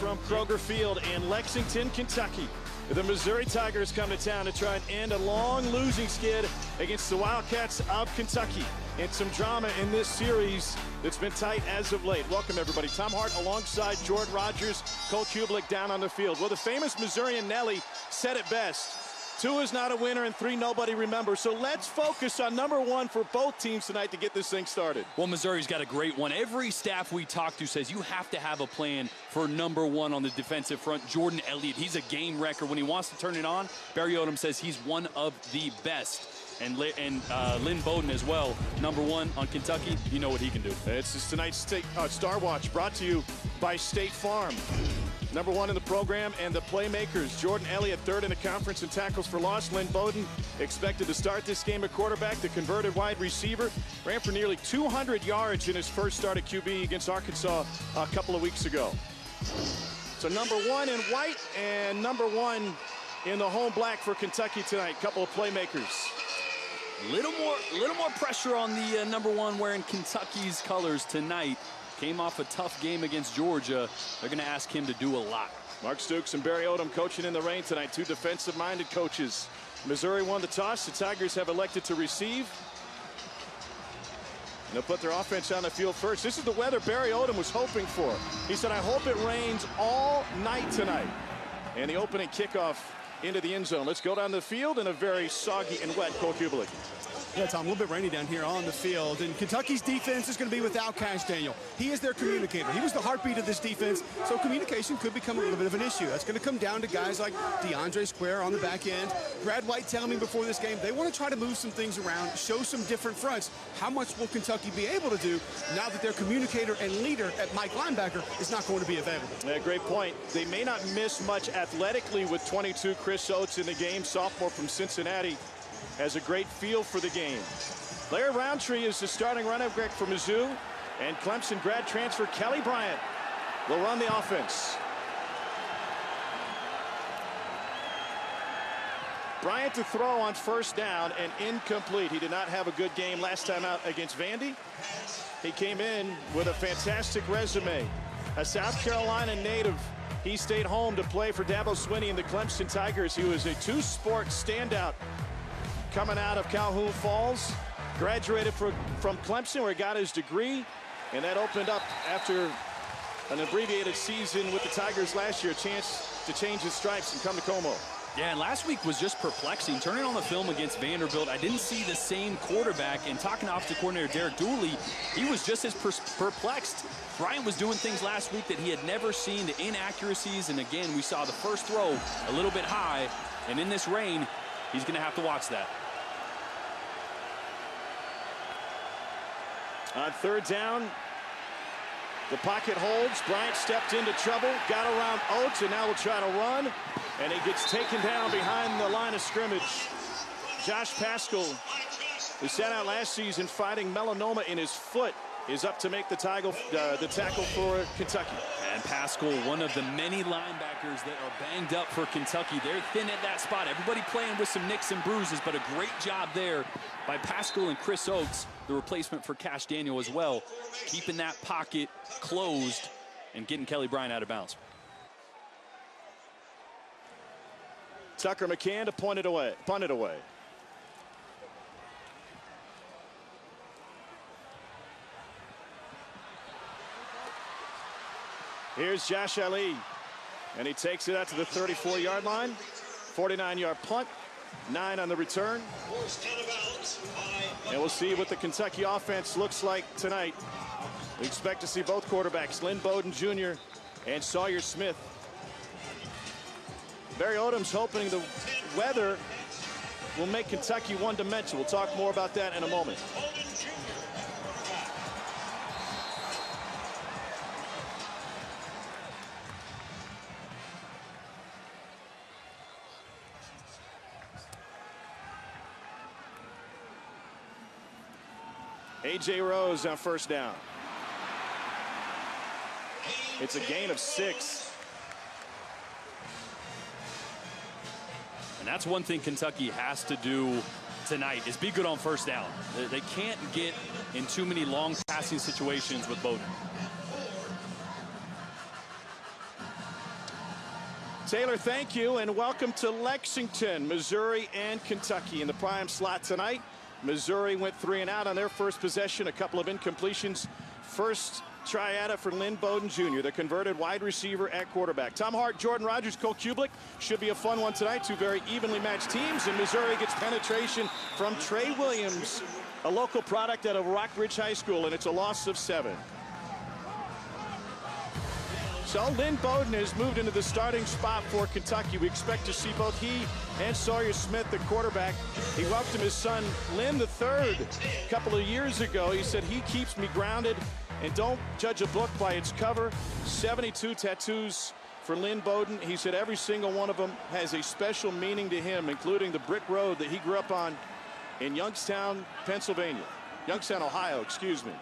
from Kroger Field in Lexington, Kentucky. The Missouri Tigers come to town to try and end a long losing skid against the Wildcats of Kentucky. And some drama in this series that's been tight as of late. Welcome, everybody. Tom Hart alongside Jordan Rogers, Coach Hublick down on the field. Well, the famous Missourian Nelly said it best. 2 is not a winner and 3 nobody remembers. So let's focus on number 1 for both teams tonight to get this thing started. Well, Missouri's got a great one. Every staff we talk to says you have to have a plan for number 1 on the defensive front. Jordan Elliott, he's a game wrecker. When he wants to turn it on, Barry Odom says he's one of the best. And Lynn Bowden as well, number 1 on Kentucky. You know what he can do. It's tonight's Star Watch brought to you by State Farm. Number 1 in the program and the playmakers. Jordan Elliott, 3rd in the conference in tackles for loss. Lynn Bowden expected to start this game at quarterback. The converted wide receiver ran for nearly 200 yards in his first start at QB against Arkansas a couple of weeks ago. So number 1 in white and number 1 in the home black for Kentucky tonight. Couple of playmakers. Little more pressure on the number 1 wearing Kentucky's colors tonight. Came off a tough game against Georgia. They're going to ask him to do a lot. Mark Stooks and Barry Odom coaching in the rain tonight. 2 defensive-minded coaches. Missouri won the toss. The Tigers have elected to receive. And they'll put their offense on the field first. This is the weather Barry Odom was hoping for. He said, I hope it rains all night tonight. And the opening kickoff into the end zone. Let's go down the field in a very soggy and wet Coach Hublick. Yeah, Tom, a little bit rainy down here on the field. And Kentucky's defense is going to be without Cash Daniel. He is their communicator. He was the heartbeat of this defense, so communication could become a little bit of an issue. That's going to come down to guys like DeAndre Square on the back end. Brad White telling me before this game, they want to try to move some things around, show some different fronts. How much will Kentucky be able to do now that their communicator and leader at Mike linebacker is not going to be available? Yeah, great point. They may not miss much athletically with 22 Chris Oates in the game, sophomore from Cincinnati. Has a great feel for the game. Larry Roundtree is the starting running back for Mizzou, and Clemson grad transfer Kelly Bryant will run the offense. Bryant to throw on first down and incomplete. He did not have a good game last time out against Vandy. He came in with a fantastic resume. A South Carolina native. He stayed home to play for Dabo Swinney and the Clemson Tigers. He was a 2-sport standout coming out of Calhoun Falls, graduated from Clemson where he got his degree, and that opened up after an abbreviated season with the Tigers last year, a chance to change his stripes and come to Como. Yeah, and last week was just perplexing. Turning on the film against Vanderbilt, I didn't see the same quarterback, and talking to offensive coordinator Derek Dooley, he was just as perplexed. Bryant was doing things last week that he had never seen, the inaccuracies, and again, we saw the first throw a little bit high, and in this rain, he's going to have to watch that. On 3rd down, the pocket holds. Bryant stepped into trouble, got around Oates, and now will try to run. And he gets taken down behind the line of scrimmage. Josh Paschal, who sat out last season fighting melanoma in his foot, is up to make the tackle for Kentucky. And Paschal, one of the many linebackers that are banged up for Kentucky. They're thin at that spot. Everybody playing with some nicks and bruises, but a great job there by Paschal and Chris Oates, the replacement for Cash Daniel as well, keeping that pocket closed and getting Kelly Bryant out of bounds. Tucker McCann to punt it away. Here's Josh Ali, and he takes it out to the 34-yard line. 49-yard punt, 9 on the return. And we'll see what the Kentucky offense looks like tonight. We expect to see both quarterbacks, Lynn Bowden Jr. and Sawyer Smith. Barry Odom's hoping the weather will make Kentucky one-dimensional. We'll talk more about that in a moment. A.J. Rose on first down. It's a gain of 6. And that's one thing Kentucky has to do tonight is be good on first down. They can't get in too many long passing situations with Bowden. Taylor, thank you, and welcome to Lexington, Missouri and Kentucky in the prime slot tonight. Missouri went 3 and out on their first possession, a couple of incompletions. First try at it for Lynn Bowden Jr., the converted wide receiver at quarterback. Tom Hart, Jordan Rogers, Cole Kublik. Should be a fun one tonight. Two very evenly matched teams, and Missouri gets penetration from Trey Williams, a local product out of Rockbridge High School, and it's a loss of 7. So Lynn Bowden has moved into the starting spot for Kentucky. We expect to see both he and Sawyer Smith, the quarterback. He welcomed his son Lynn III a couple of years ago. He said, "He keeps me grounded, and don't judge a book by its cover." 72 tattoos for Lynn Bowden. He said every single one of them has a special meaning to him, including the brick road that he grew up on in Youngstown, Pennsylvania. Youngstown, Ohio, excuse me.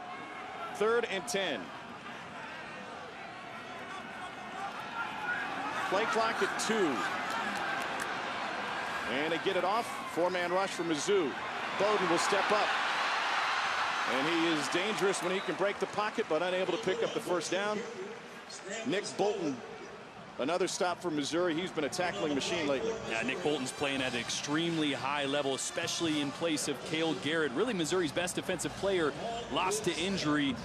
3rd and 10. Play clock at 2. And they get it off. 4-man rush for Mizzou. Bowden will step up. And he is dangerous when he can break the pocket, but unable to pick up the first down. Nick Bolton, another stop for Missouri. He's been a tackling machine lately. Yeah, Nick Bolton's playing at an extremely high level, especially in place of Cale Garrett. Really Missouri's best defensive player, lost to injury.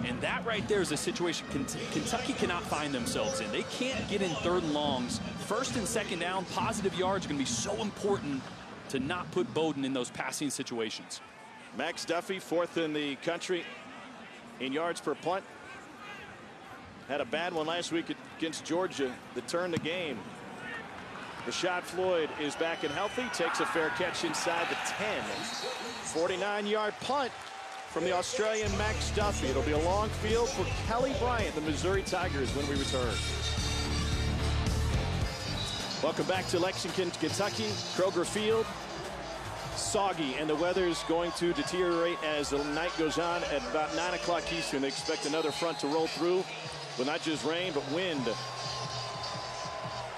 And that right there is a situation Kentucky cannot find themselves in. They can't get in 3rd and longs. 1st and 2nd down, positive yards are going to be so important to not put Bowden in those passing situations. Max Duffy, 4th in the country in yards per punt. Had a bad one last week against Georgia that turned the game. Rashad Floyd is back and healthy. Takes a fair catch inside the 10. 49-yard punt from the Australian Max Duffy. It'll be a long field for Kelly Bryant, the Missouri Tigers, when we return. Welcome back to Lexington, Kentucky. Kroger Field. Soggy, and the weather's going to deteriorate as the night goes on. At about 9 o'clock Eastern, they expect another front to roll through with not just rain, but wind.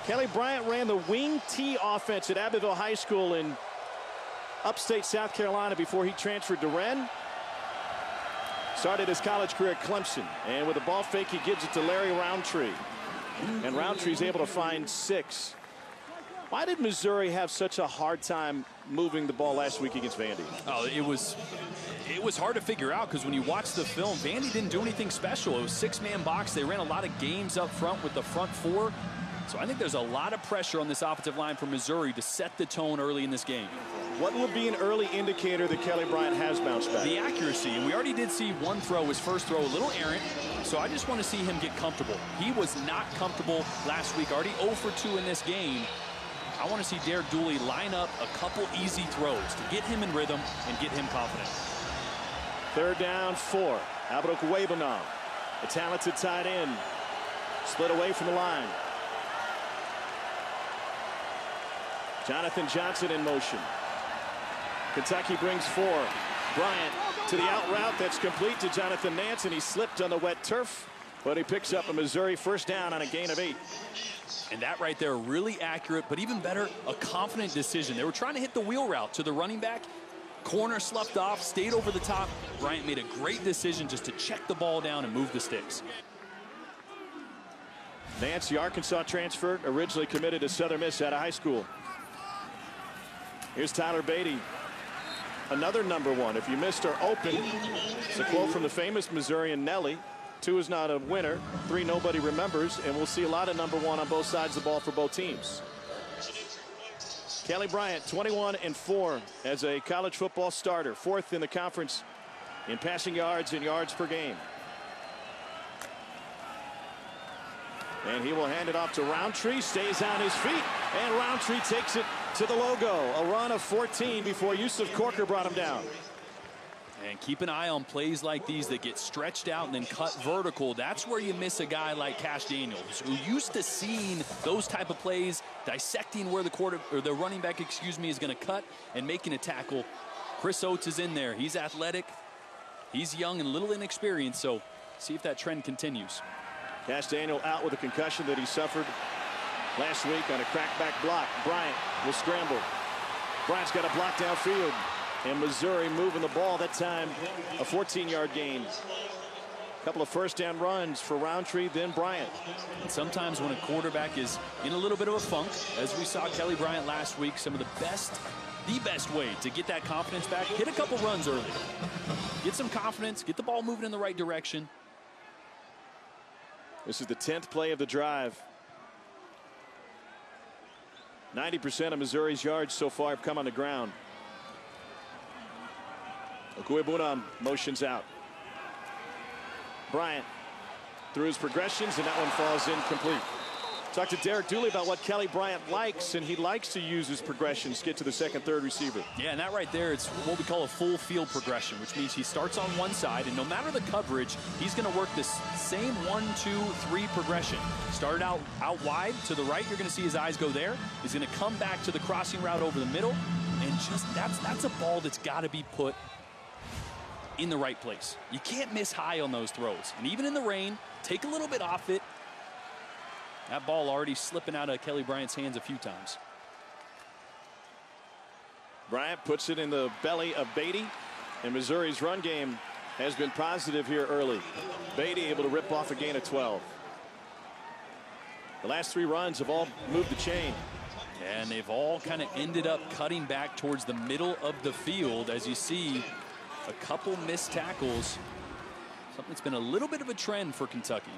Kelly Bryant ran the wing T offense at Abbeville High School in upstate South Carolina before he transferred to Wren. Started his college career at Clemson, and with a ball fake, he gives it to Larry Roundtree. And Roundtree's able to find 6. Why did Missouri have such a hard time moving the ball last week against Vandy? Oh, it was hard to figure out, because when you watch the film, Vandy didn't do anything special. It was 6-man box. They ran a lot of games up front with the front 4. So I think there's a lot of pressure on this offensive line for Missouri to set the tone early in this game. What will be an early indicator that Kelly Bryant has bounced back? The accuracy, and we already did see one throw, his first throw, a little errant. So I just want to see him get comfortable. He was not comfortable last week, already 0 for 2 in this game. I want to see Derek Dooley line up a couple easy throws to get him in rhythm and get him confident. 3rd down, 4. Albert Okuwebanam, a talented tight end, split away from the line. Jonathan Johnson in motion. Kentucky brings 4. Bryant to the out route. That's complete to Jonathan Nance, and he slipped on the wet turf, but he picks up a Missouri first down on a gain of 8. And that right there, really accurate, but even better, a confident decision. They were trying to hit the wheel route to the running back. Corner sloughed off, stayed over the top. Bryant made a great decision just to check the ball down and move the sticks. Nance, the Arkansas transfer, originally committed to Southern Miss out of high school. Here's Tyler Beatty, another number 1. If you missed our open, it's a quote from the famous Missourian Nelly. 2 is not a winner. 3 nobody remembers, and we'll see a lot of number 1 on both sides of the ball for both teams. Kelly Bryant, 21 and 4 as a college football starter, 4th in the conference in passing yards and yards per game. And he will hand it off to Roundtree, stays on his feet, and Roundtree takes it to the logo. A run of 14 before Yusuf Corker brought him down. And keep an eye on plays like these that get stretched out and then cut vertical. That's where you miss a guy like Cash Daniels, who used to seeing those type of plays, dissecting where the running back, excuse me, is going to cut and making a tackle. Chris Oates is in there. He's athletic. He's young and a little inexperienced, so see if that trend continues. Cash Daniel out with a concussion that he suffered last week on a crackback block. Bryant will scramble. Bryant's got a block downfield. And Missouri moving the ball, that time a 14-yard gain. Couple of first down runs for Roundtree, then Bryant. And sometimes when a quarterback is in a little bit of a funk, as we saw Kelly Bryant last week, some of the best way to get that confidence back, hit a couple runs early. Get some confidence, get the ball moving in the right direction. This is the 10th play of the drive. 90% of Missouri's yards so far have come on the ground. Okwuegbunam motions out. Bryant through his progressions, and that one falls incomplete. Talked to Derek Dooley about what Kelly Bryant likes, and he likes to use his progressions to get to the second, third receiver. Yeah, and that right there, it's what we call a full field progression, which means he starts on one side, and no matter the coverage, he's going to work this same 1, 2, 3 progression. Started out wide to the right, you're going to see his eyes go there. He's going to come back to the crossing route over the middle, and just that's a ball that's got to be put in the right place. You can't miss high on those throws. And even in the rain, take a little bit off it. That ball already slipping out of Kelly Bryant's hands a few times. Bryant puts it in the belly of Beatty, and Missouri's run game has been positive here early. Beatty able to rip off a gain of 12. The last 3 runs have all moved the chain. And they've all kind of ended up cutting back towards the middle of the field. As you see, a couple missed tackles. Something that's been a little bit of a trend for Kentucky.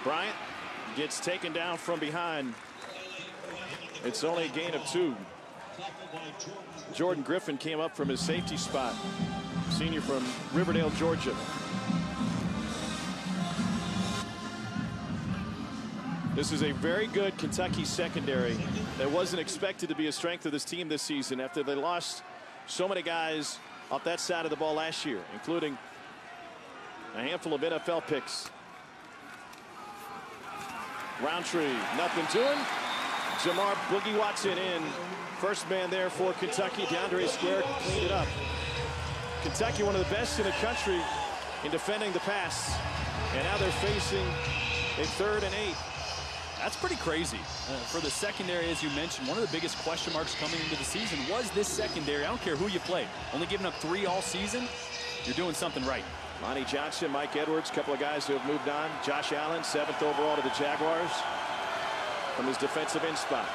Bryant gets taken down from behind. It's only a gain of 2. Jordan Griffin came up from his safety spot. Senior from Riverdale, Georgia. This is a very good Kentucky secondary that wasn't expected to be a strength of this team this season after they lost so many guys off that side of the ball last year, including a handful of NFL picks. Roundtree, nothing doing. Jamar Boogie Watson in. First man there for Kentucky. DeAndre Square cleaned it up. Kentucky, one of the best in the country in defending the pass. And now they're facing a 3rd and 8. That's pretty crazy. For the secondary, as you mentioned, one of the biggest question marks coming into the season was this secondary. I don't care who you play. Only giving up 3 all season, you're doing something right. Lonnie Johnson, Mike Edwards, a couple of guys who have moved on. Josh Allen, 7th overall to the Jaguars from his defensive end spot.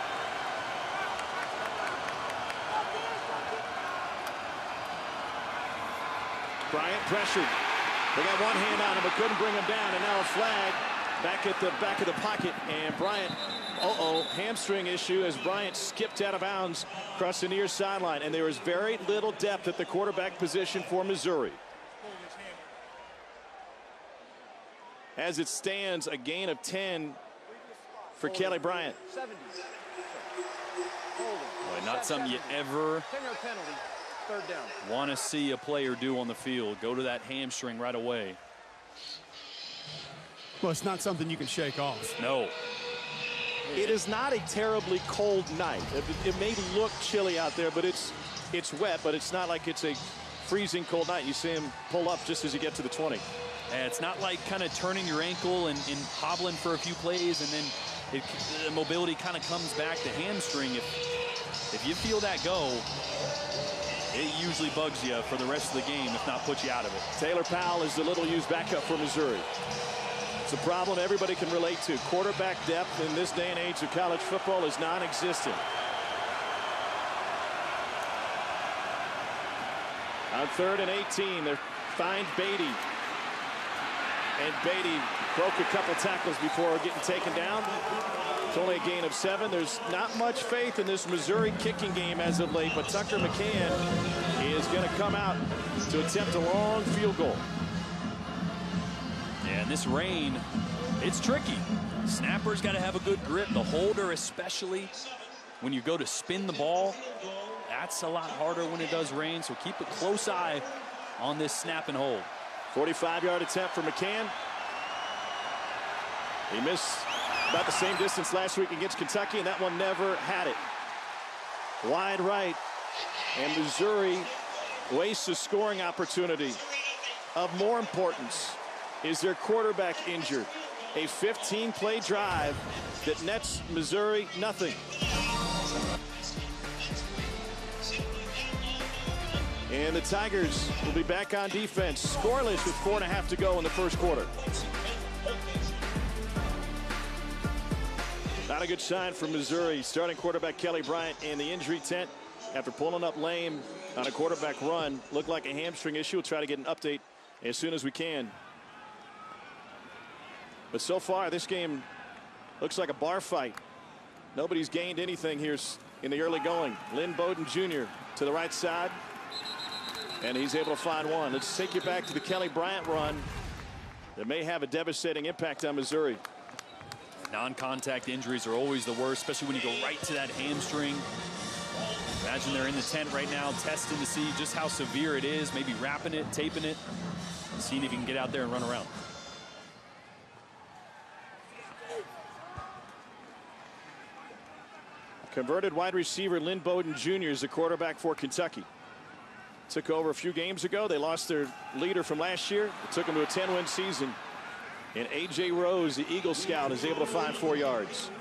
Bryant pressured. They got one hand on him, but couldn't bring him down, and now a flag back at the back of the pocket, and Bryant, hamstring issue as Bryant skipped out of bounds across the near sideline, and there was very little depth at the quarterback position for Missouri. As it stands, a gain of 10 for Kelly Bryant. Boy, not something you ever want to see a player do on the field. Go to that hamstring right away. Well, it's not something you can shake off. No. It is not a terribly cold night. It may look chilly out there, but it's wet, but it's not like it's a freezing cold night. You see him pull up just as you get to the 20. And it's not like kind of turning your ankle and hobbling for a few plays and then the mobility kind of comes back to hamstring. If you feel that go, it usually bugs you for the rest of the game, if not puts you out of it. Taylor Powell is the little used backup for Missouri. It's a problem everybody can relate to. Quarterback depth in this day and age of college football is non-existent. On 3rd and 18, they find Beatty. And Beatty broke a couple tackles before getting taken down. It's only a gain of 7. There's not much faith in this Missouri kicking game as of late, but Tucker McCann is going to come out to attempt a long field goal. And this rain, it's tricky. Snapper's got to have a good grip. The holder, especially when you go to spin the ball, that's a lot harder when it does rain. So keep a close eye on this snap and hold. 45-yard attempt for McCann. He missed about the same distance last week against Kentucky, and that one never had it. Wide right, and Missouri wastes a scoring opportunity. Of more importance is their quarterback injured. A 15-play drive that nets Missouri nothing. And the Tigers will be back on defense, scoreless with 4.5 to go in the first quarter. Not a good sign for Missouri. Starting quarterback Kelly Bryant in the injury tent after pulling up lame on a quarterback run. Looked like a hamstring issue. We'll try to get an update as soon as we can. But so far, this game looks like a bar fight. Nobody's gained anything here in the early going. Lynn Bowden Jr. to the right side. And he's able to find one. Let's take you back to the Kelly Bryant run that may have a devastating impact on Missouri. Non-contact injuries are always the worst, especially when you go right to that hamstring. Imagine they're in the tent right now testing to see just how severe it is, maybe wrapping it, taping it, seeing if you can get out there and run around. Converted wide receiver Lynn Bowden Jr. is the quarterback for Kentucky. Took over a few games ago. They lost their leader from last year. It took them to a 10-win season. And A.J. Rose, the Eagle Scout, is able to find 4 yards.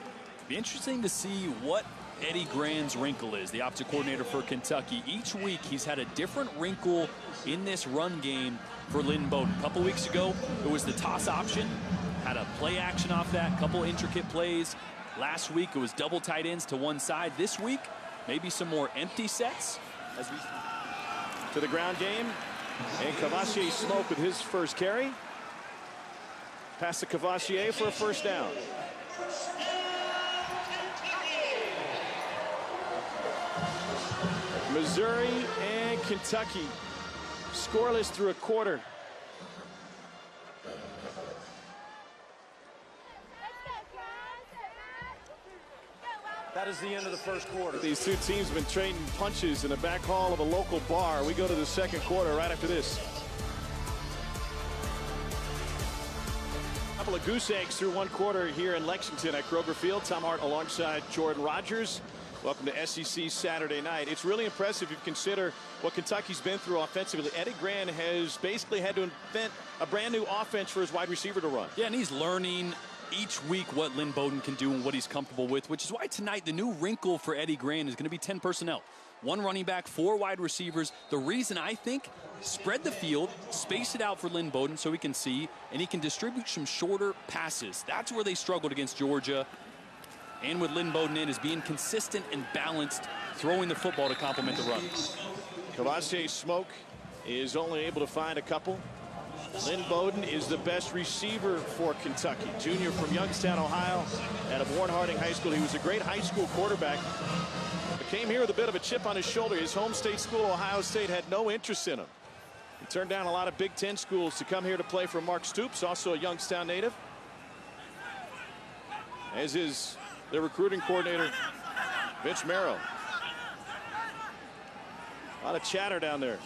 Be interesting to see what Eddie Gran's wrinkle is, the offensive coordinator for Kentucky. Each week he's had a different wrinkle in this run game for Lynn Bowden. A couple weeks ago it was the toss option, had a play action off that, couple intricate plays. Last week it was double tight ends to one side. This week maybe some more empty sets. As we to the ground game, and Cavassier Smoke with his first carry. Pass to Cavassier for a first down. Missouri and Kentucky scoreless through a quarter. That is the end of the first quarter. These two teams have been trading punches in the back hall of a local bar. We go to the second quarter right after this. A couple of goose eggs through one quarter here in Lexington at Kroger Field. Tom Hart alongside Jordan Rogers. Welcome to SEC Saturday night. It's really impressive if you consider what Kentucky's been through offensively. Eddie Gran has basically had to invent a brand new offense for his wide receiver to run. Yeah, and he's learning each week what Lynn Bowden can do and what he's comfortable with, which is why tonight the new wrinkle for Eddie Gran is going to be 10 personnel. 1 running back, 4 wide receivers. The reason, I think, spread the field, space it out for Lynn Bowden so he can see, and he can distribute some shorter passes. That's where they struggled against Georgia. And with Lynn Bowden in, is being consistent and balanced, throwing the football to complement the run. Cavassier Smoke is only able to find a couple. Lynn Bowden is the best receiver for Kentucky. Junior from Youngstown, Ohio, out of Warren Harding High School. He was a great high school quarterback, but came here with a bit of a chip on his shoulder. His home state school, Ohio State, had no interest in him. He turned down a lot of Big Ten schools to come here to play for Mark Stoops, also a Youngstown native. As is their recruiting coordinator, Vince Merrill. A lot of chatter down there.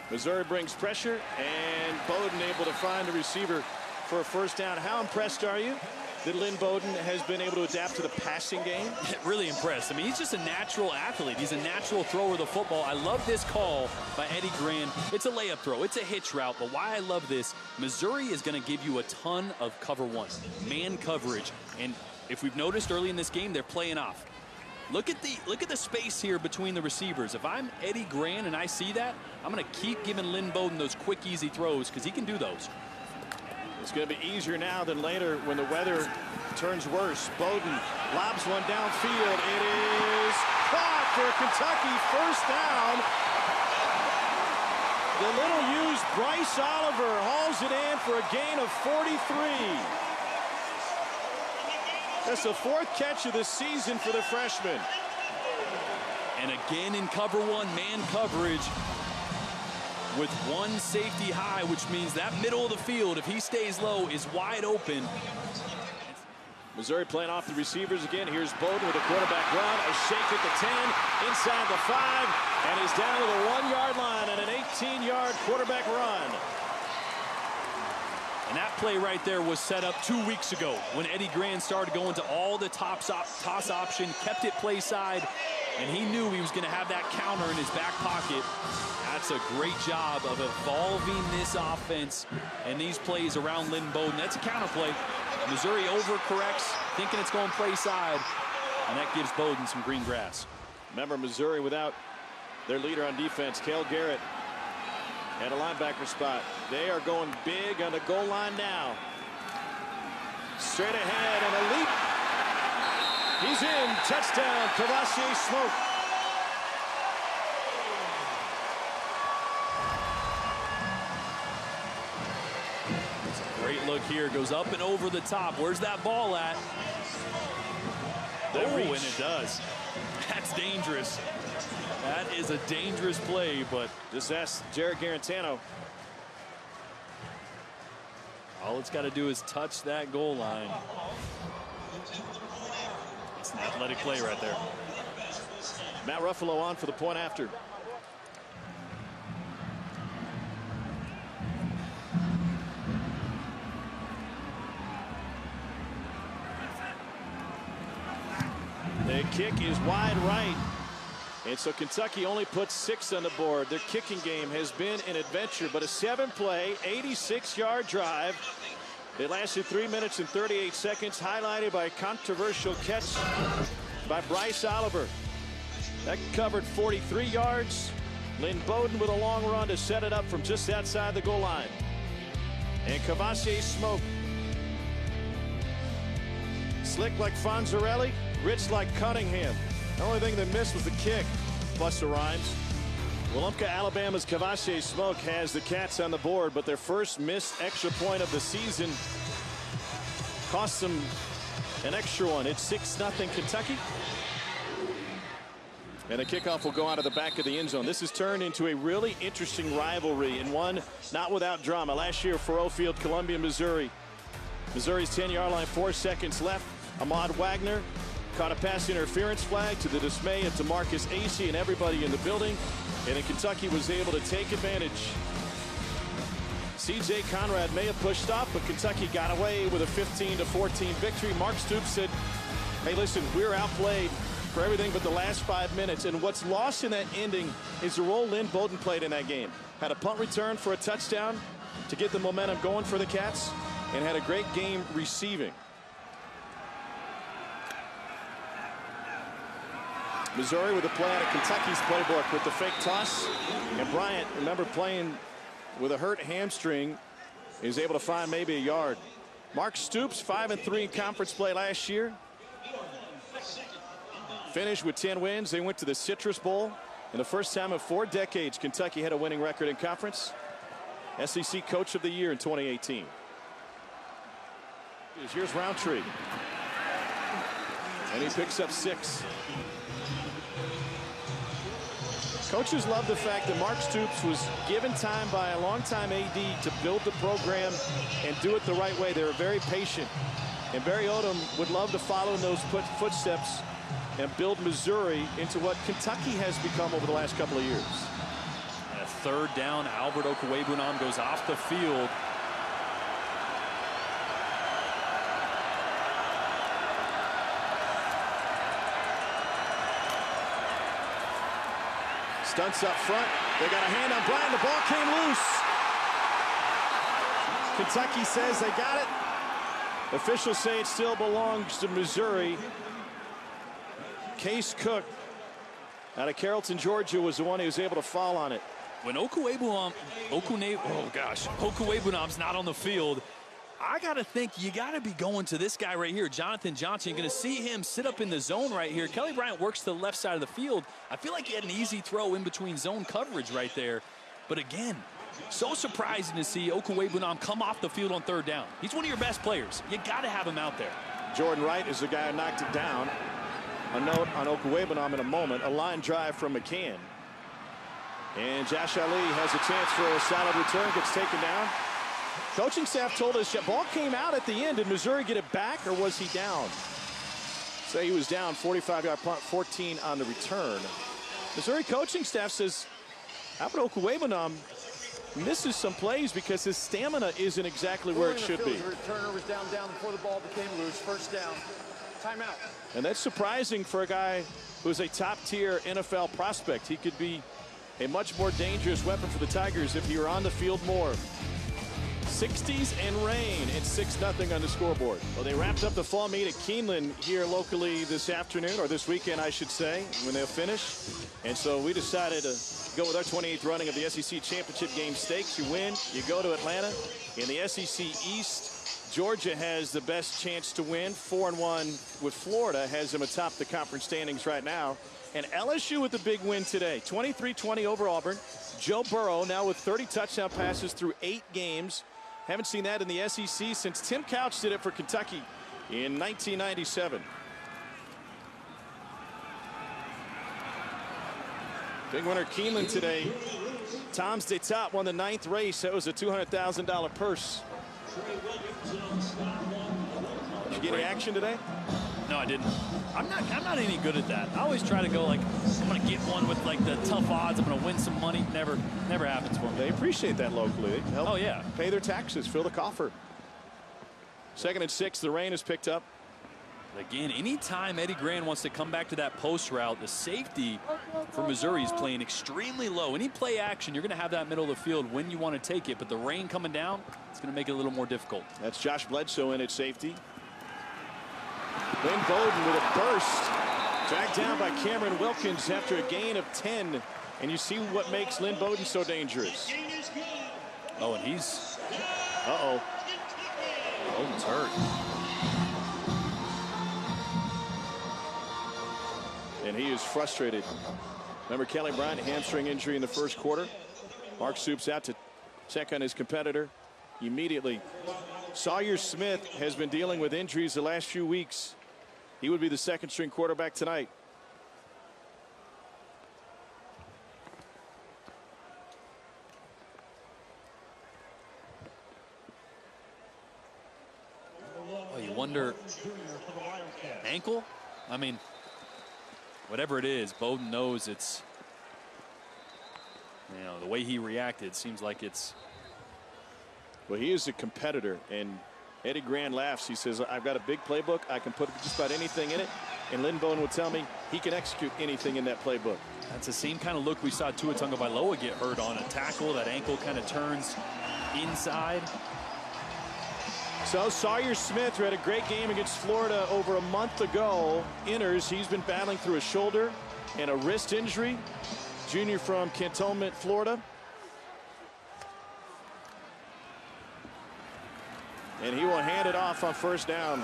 Missouri brings pressure, and Bowden able to find the receiver for a first down. How impressed are you that Lynn Bowden has been able to adapt to the passing game? Really impressed. I mean, he's just a natural athlete. He's a natural thrower of the football. I love this call by Eddie Gran. It's a layup throw. It's a hitch route. But why I love this, Missouri is going to give you a ton of cover one, man coverage. And if we've noticed early in this game, they're playing off. Look at the space here between the receivers. If I'm Eddie Gran and I see that, I'm going to keep giving Lynn Bowden those quick, easy throws because he can do those. It's going to be easier now than later when the weather turns worse. Bowden lobs one downfield. It is caught for Kentucky. First down. The little used Bryce Oliver hauls it in for a gain of 43. That's the 4th catch of the season for the freshman. And again in cover one, man coverage with 1 safety high, which means that middle of the field, if he stays low, is wide open. Missouri playing off the receivers again. Here's Bowden with a quarterback run, a shake at the 10, inside the 5, and he's down to the 1-yard line and an 18-yard quarterback run. And that play right there was set up 2 weeks ago when Eddie Gran started going to all the toss option, kept it play side, and he knew he was going to have that counter in his back pocket. That's a great job of evolving this offense and these plays around Lynn Bowden. That's a counter play. Missouri overcorrects, thinking it's going play side. and that gives Bowden some green grass. Remember, Missouri without their leader on defense, Cale Garrett, at a linebacker spot. They are going big on the goal line now. Straight ahead and a leap. He's in. Touchdown, Cavassier Smoke. Great look here. Goes up and over the top. Where's that ball at? And it does. That's dangerous. That is a dangerous play, but just ask Jared Garantano. All it's got to do is touch that goal line. It's an athletic play right there. Matt Ruffalo on for the point after. The kick is wide right. And so Kentucky only puts 6 on the board. Their kicking game has been an adventure, but a 7-play, 86-yard drive. It lasted 3 minutes and 38 seconds, highlighted by a controversial catch by Bryce Oliver. That covered 43 yards. Lynn Bowden with a long run to set it up from just outside the goal line. And Cavassier Smoke. Slick like Fonzarelli, rich like Cunningham. The only thing they missed was the kick. Busta Rhymes. Wilumka, Alabama's Cavassier Smoke has the Cats on the board, but their first missed extra point of the season cost them an extra one. It's 6-0 Kentucky. And the kickoff will go out of the back of the end zone. This has turned into a really interesting rivalry, and one not without drama. Last year, Faurot Field, Columbia, Missouri. Missouri's 10-yard line, 4 seconds left. Ahmad Wagner caught a pass interference flag to the dismay of DeMarcus Acey and everybody in the building. And then Kentucky was able to take advantage. C.J. Conrad may have pushed off, but Kentucky got away with a 15-14 victory. Mark Stoops said, hey, listen, we were outplayed for everything but the last 5 minutes. And what's lost in that ending is the role Lynn Bowden played in that game. Had a punt return for a touchdown to get the momentum going for the Cats, and had a great game receiving. Missouri with a play out of Kentucky's playbook with the fake toss. And Bryant, remember, playing with a hurt hamstring, is able to find maybe a yard. Mark Stoops, 5-3 in conference play last year. Finished with 10 wins. They went to the Citrus Bowl. And the first time in 4 decades, Kentucky had a winning record in conference. SEC Coach of the Year in 2018. Here's Roundtree. And he picks up 6. Coaches love the fact that Mark Stoops was given time by a longtime AD to build the program and do it the right way. They were very patient. And Barry Odom would love to follow in those footsteps and build Missouri into what Kentucky has become over the last couple of years. And a 3rd down, Albert Okwuegbunam goes off the field. Stunts up front. They got a hand on Bryant. The ball came loose. Kentucky says they got it. Officials say it still belongs to Missouri. Case Cook out of Carrollton, Georgia, was the one who was able to fall on it. When Okwuegbunam's not on the field, I got to think you got to be going to this guy right here, Jonathan Johnson. You're going to see him sit up in the zone right here. Kelly Bryant works to the left side of the field. I feel like he had an easy throw in between zone coverage right there. But again, so surprising to see Okwuegbunam come off the field on 3rd down. He's one of your best players. You got to have him out there. Jordan Wright is the guy who knocked it down. A note on Okwuegbunam in a moment. A line drive from McCann. And Josh Ali has a chance for a solid return. Gets taken down. Coaching staff told us that ball came out at the end. Did Missouri get it back, or was he down? Say he was down. 45-yard punt, 14 on the return. Missouri coaching staff says Albert Okwuegbunam misses some plays because his stamina isn't exactly where it should be. Returner was down before the ball became loose. 1st down. Timeout. And that's surprising for a guy who's a top-tier NFL prospect. He could be a much more dangerous weapon for the Tigers if he were on the field more. 60s and rain. It's 6-0 on the scoreboard. Well, they wrapped up the fall meet at Keeneland here locally this afternoon, or this weekend, I should say, when they'll finish. And so we decided to go with our 28th running of the SEC Championship game stakes. You win, you go to Atlanta. In the SEC East, Georgia has the best chance to win. 4-1 with Florida has them atop the conference standings right now. And LSU with the big win today, 23-20 over Auburn. Joe Burrow now with 30 touchdown passes through 8 games. Haven't seen that in the SEC since Tim Couch did it for Kentucky in 1997. Big winner Keeneland today. Tom's de Top won the 9th race. That was a $200,000 purse. Did you get any action today? No, I didn't. I'm not any good at that. I always try to go like, I'm going to get one with like the tough odds. I'm going to win some money. Never happens for me. They appreciate that locally. They help pay their taxes, fill the coffer. 2nd and 6, the rain has picked up. Again, anytime Eddie Gran wants to come back to that post route, the safety for Missouri is playing extremely low. Any play action, you're going to have that middle of the field when you want to take it. But the rain coming down, it's going to make it a little more difficult. That's Josh Bledsoe in at safety. Lynn Bowden with a burst. Dragged down by Cameron Wilkins after a gain of 10. And you see what makes Lynn Bowden so dangerous. Oh, and he's... Uh-oh. Bowden's hurt. And he is frustrated. Remember Kelly Bryant, hamstring injury in the first quarter. Mark Soup's out to check on his competitor immediately. Sawyer Smith has been dealing with injuries the last few weeks. He would be the 2nd string quarterback tonight. Oh, you wonder, ankle? I mean, whatever it is, Bowden knows it's, you know, the way he reacted seems like it's. Well, he is a competitor, and Eddie Gran laughs. He says, I've got a big playbook. I can put just about anything in it. And Lynn Bowden would tell me he can execute anything in that playbook. That's the same kind of look we saw Tua Tagovailoa get hurt on. A tackle, that ankle kind of turns inside. So Sawyer Smith, who had a great game against Florida over a month ago, enters. He's been battling through a shoulder and a wrist injury. Junior from Cantonment, Florida. And he will hand it off on 1st down.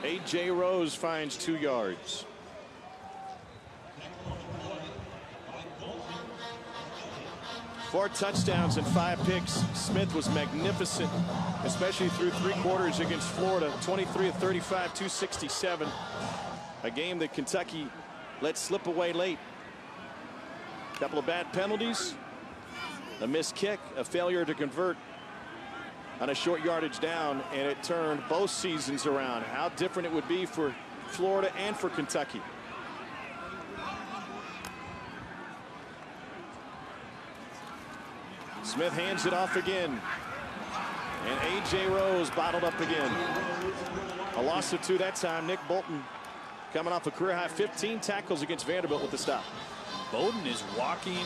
A.J. Rose finds 2 yards. Four touchdowns and 5 picks. Smith was magnificent, especially through 3 quarters against Florida. 23 of 35, 267. A game that Kentucky let slip away late. A couple of bad penalties, a missed kick, a failure to convert on a short yardage down, and it turned both seasons around. How different it would be for Florida and for Kentucky. Smith hands it off again. And A.J. Rose bottled up again. A loss of 2 that time. Nick Bolton coming off a career high 15 tackles against Vanderbilt with the stop. Bowden is walking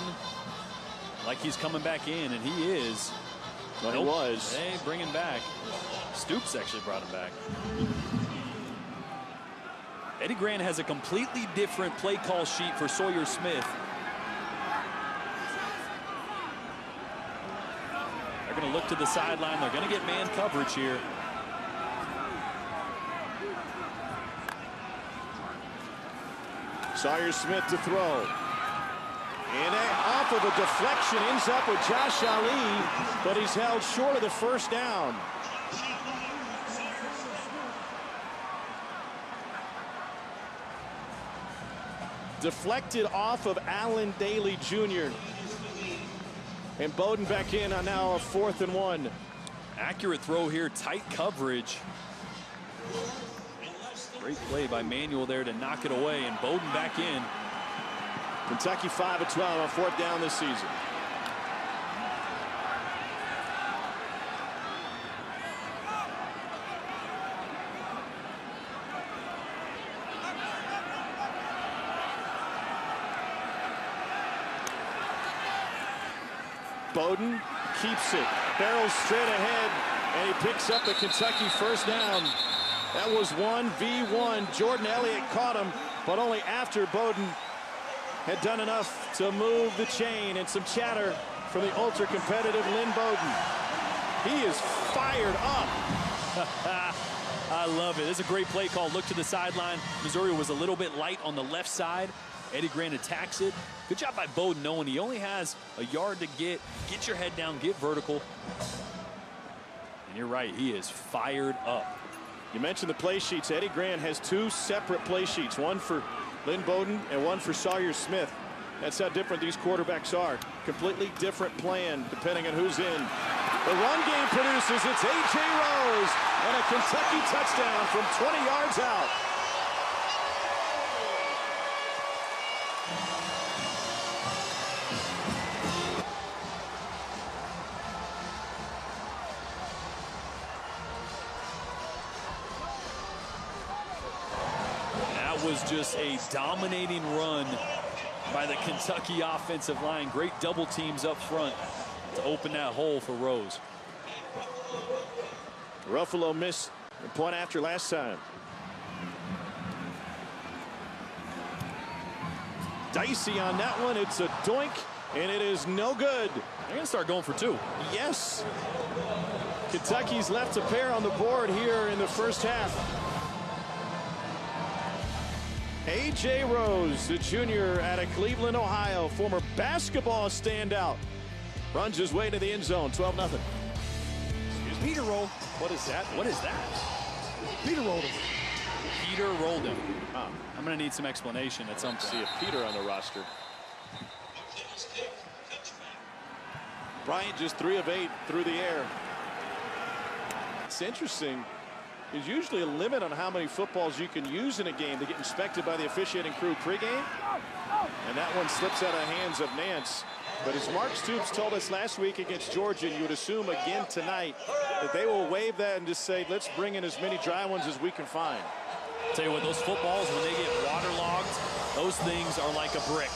like he's coming back in, and he is. Well, he was. Hey, bring him back. Stoops actually brought him back. Eddie Gran has a completely different play call sheet for Sawyer Smith. They're going to look to the sideline. They're going to get man coverage here. Sawyer Smith to throw. And off of a deflection, ends up with Josh Ali, but he's held short of the 1st down. Deflected off of Allen Daly Jr. And Bowden back in on now a 4th and 1. Accurate throw here, tight coverage. Great play by Manuel there to knock it away, and Bowden back in. Kentucky 5 of 12 on 4th down this season. Bowden keeps it. Barrels straight ahead, and he picks up the Kentucky first down. That was 1v1. Jordan Elliott caught him, but only after Bowden had done enough to move the chain, and some chatter from the ultra-competitive Lynn Bowden. He is fired up. I love it. It's a great play call. Look to the sideline. Missouri was a little bit light on the left side. Eddie Grant attacks it. Good job by Bowden, knowing he only has a yard to get. Get your head down, get vertical. And you're right, he is fired up. You mentioned the play sheets. Eddie Grant has two separate play sheets, one for Lynn Bowden and one for Sawyer Smith. That's how different these quarterbacks are. Completely different plan depending on who's in. The run game produces. It's A.J. Rose and a Kentucky touchdown from 20 yards out. That was just a dominating run by the Kentucky offensive line. Great double teams up front to open that hole for Rose. Ruffalo missed the point after last time. Dicey on that one. It's a doink, and it is no good. They're going to start going for two. Yes. Kentucky's left a pair on the board here in the first half. A.J. Rose, the junior out of Cleveland, Ohio, former basketball standout, runs his way to the end zone, 12-0. Peter roll. What is that? What is that? Peter rolled him. Peter rolled him. I'm going to need some explanation at some point. See a Peter on the roster. Bryant just 3 of 8 through the air. It's interesting. There's usually a limit on how many footballs you can use in a game. They get inspected by the officiating crew pregame. And that one slips out of the hands of Nance. But as Mark Stoops told us last week against Georgia, you would assume again tonight that they will waive that and just say, let's bring in as many dry ones as we can find. Tell you what, those footballs, when they get waterlogged, those things are like a brick.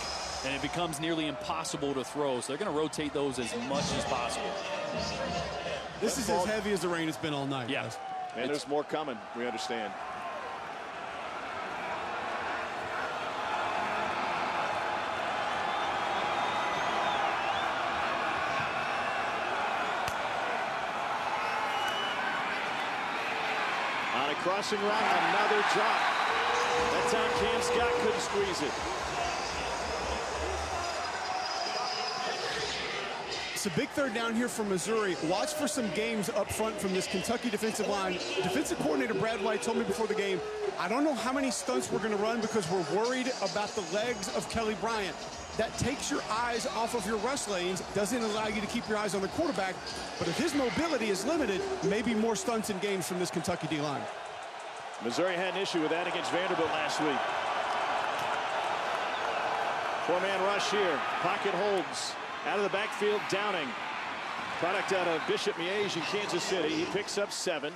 And it becomes nearly impossible to throw. So they're going to rotate those as much as possible. This is as heavy as the rain has been all night. Yeah. Guys. And there's more coming, we understand. On a crossing route, another drop. That time Cam Scott couldn't squeeze it. It's a big third down here for Missouri. Watch for some games up front from this Kentucky defensive line. Defensive coordinator Brad White told me before the game, I don't know how many stunts we're going to run because we're worried about the legs of Kelly Bryant. That takes your eyes off of your rush lanes, doesn't allow you to keep your eyes on the quarterback. But if his mobility is limited, maybe more stunts in games from this Kentucky D-line. Missouri had an issue with that against Vanderbilt last week. 4-man rush here. Pocket holds. Out of the backfield, Downing. Product out of Bishop Miege in Kansas City. He picks up 7.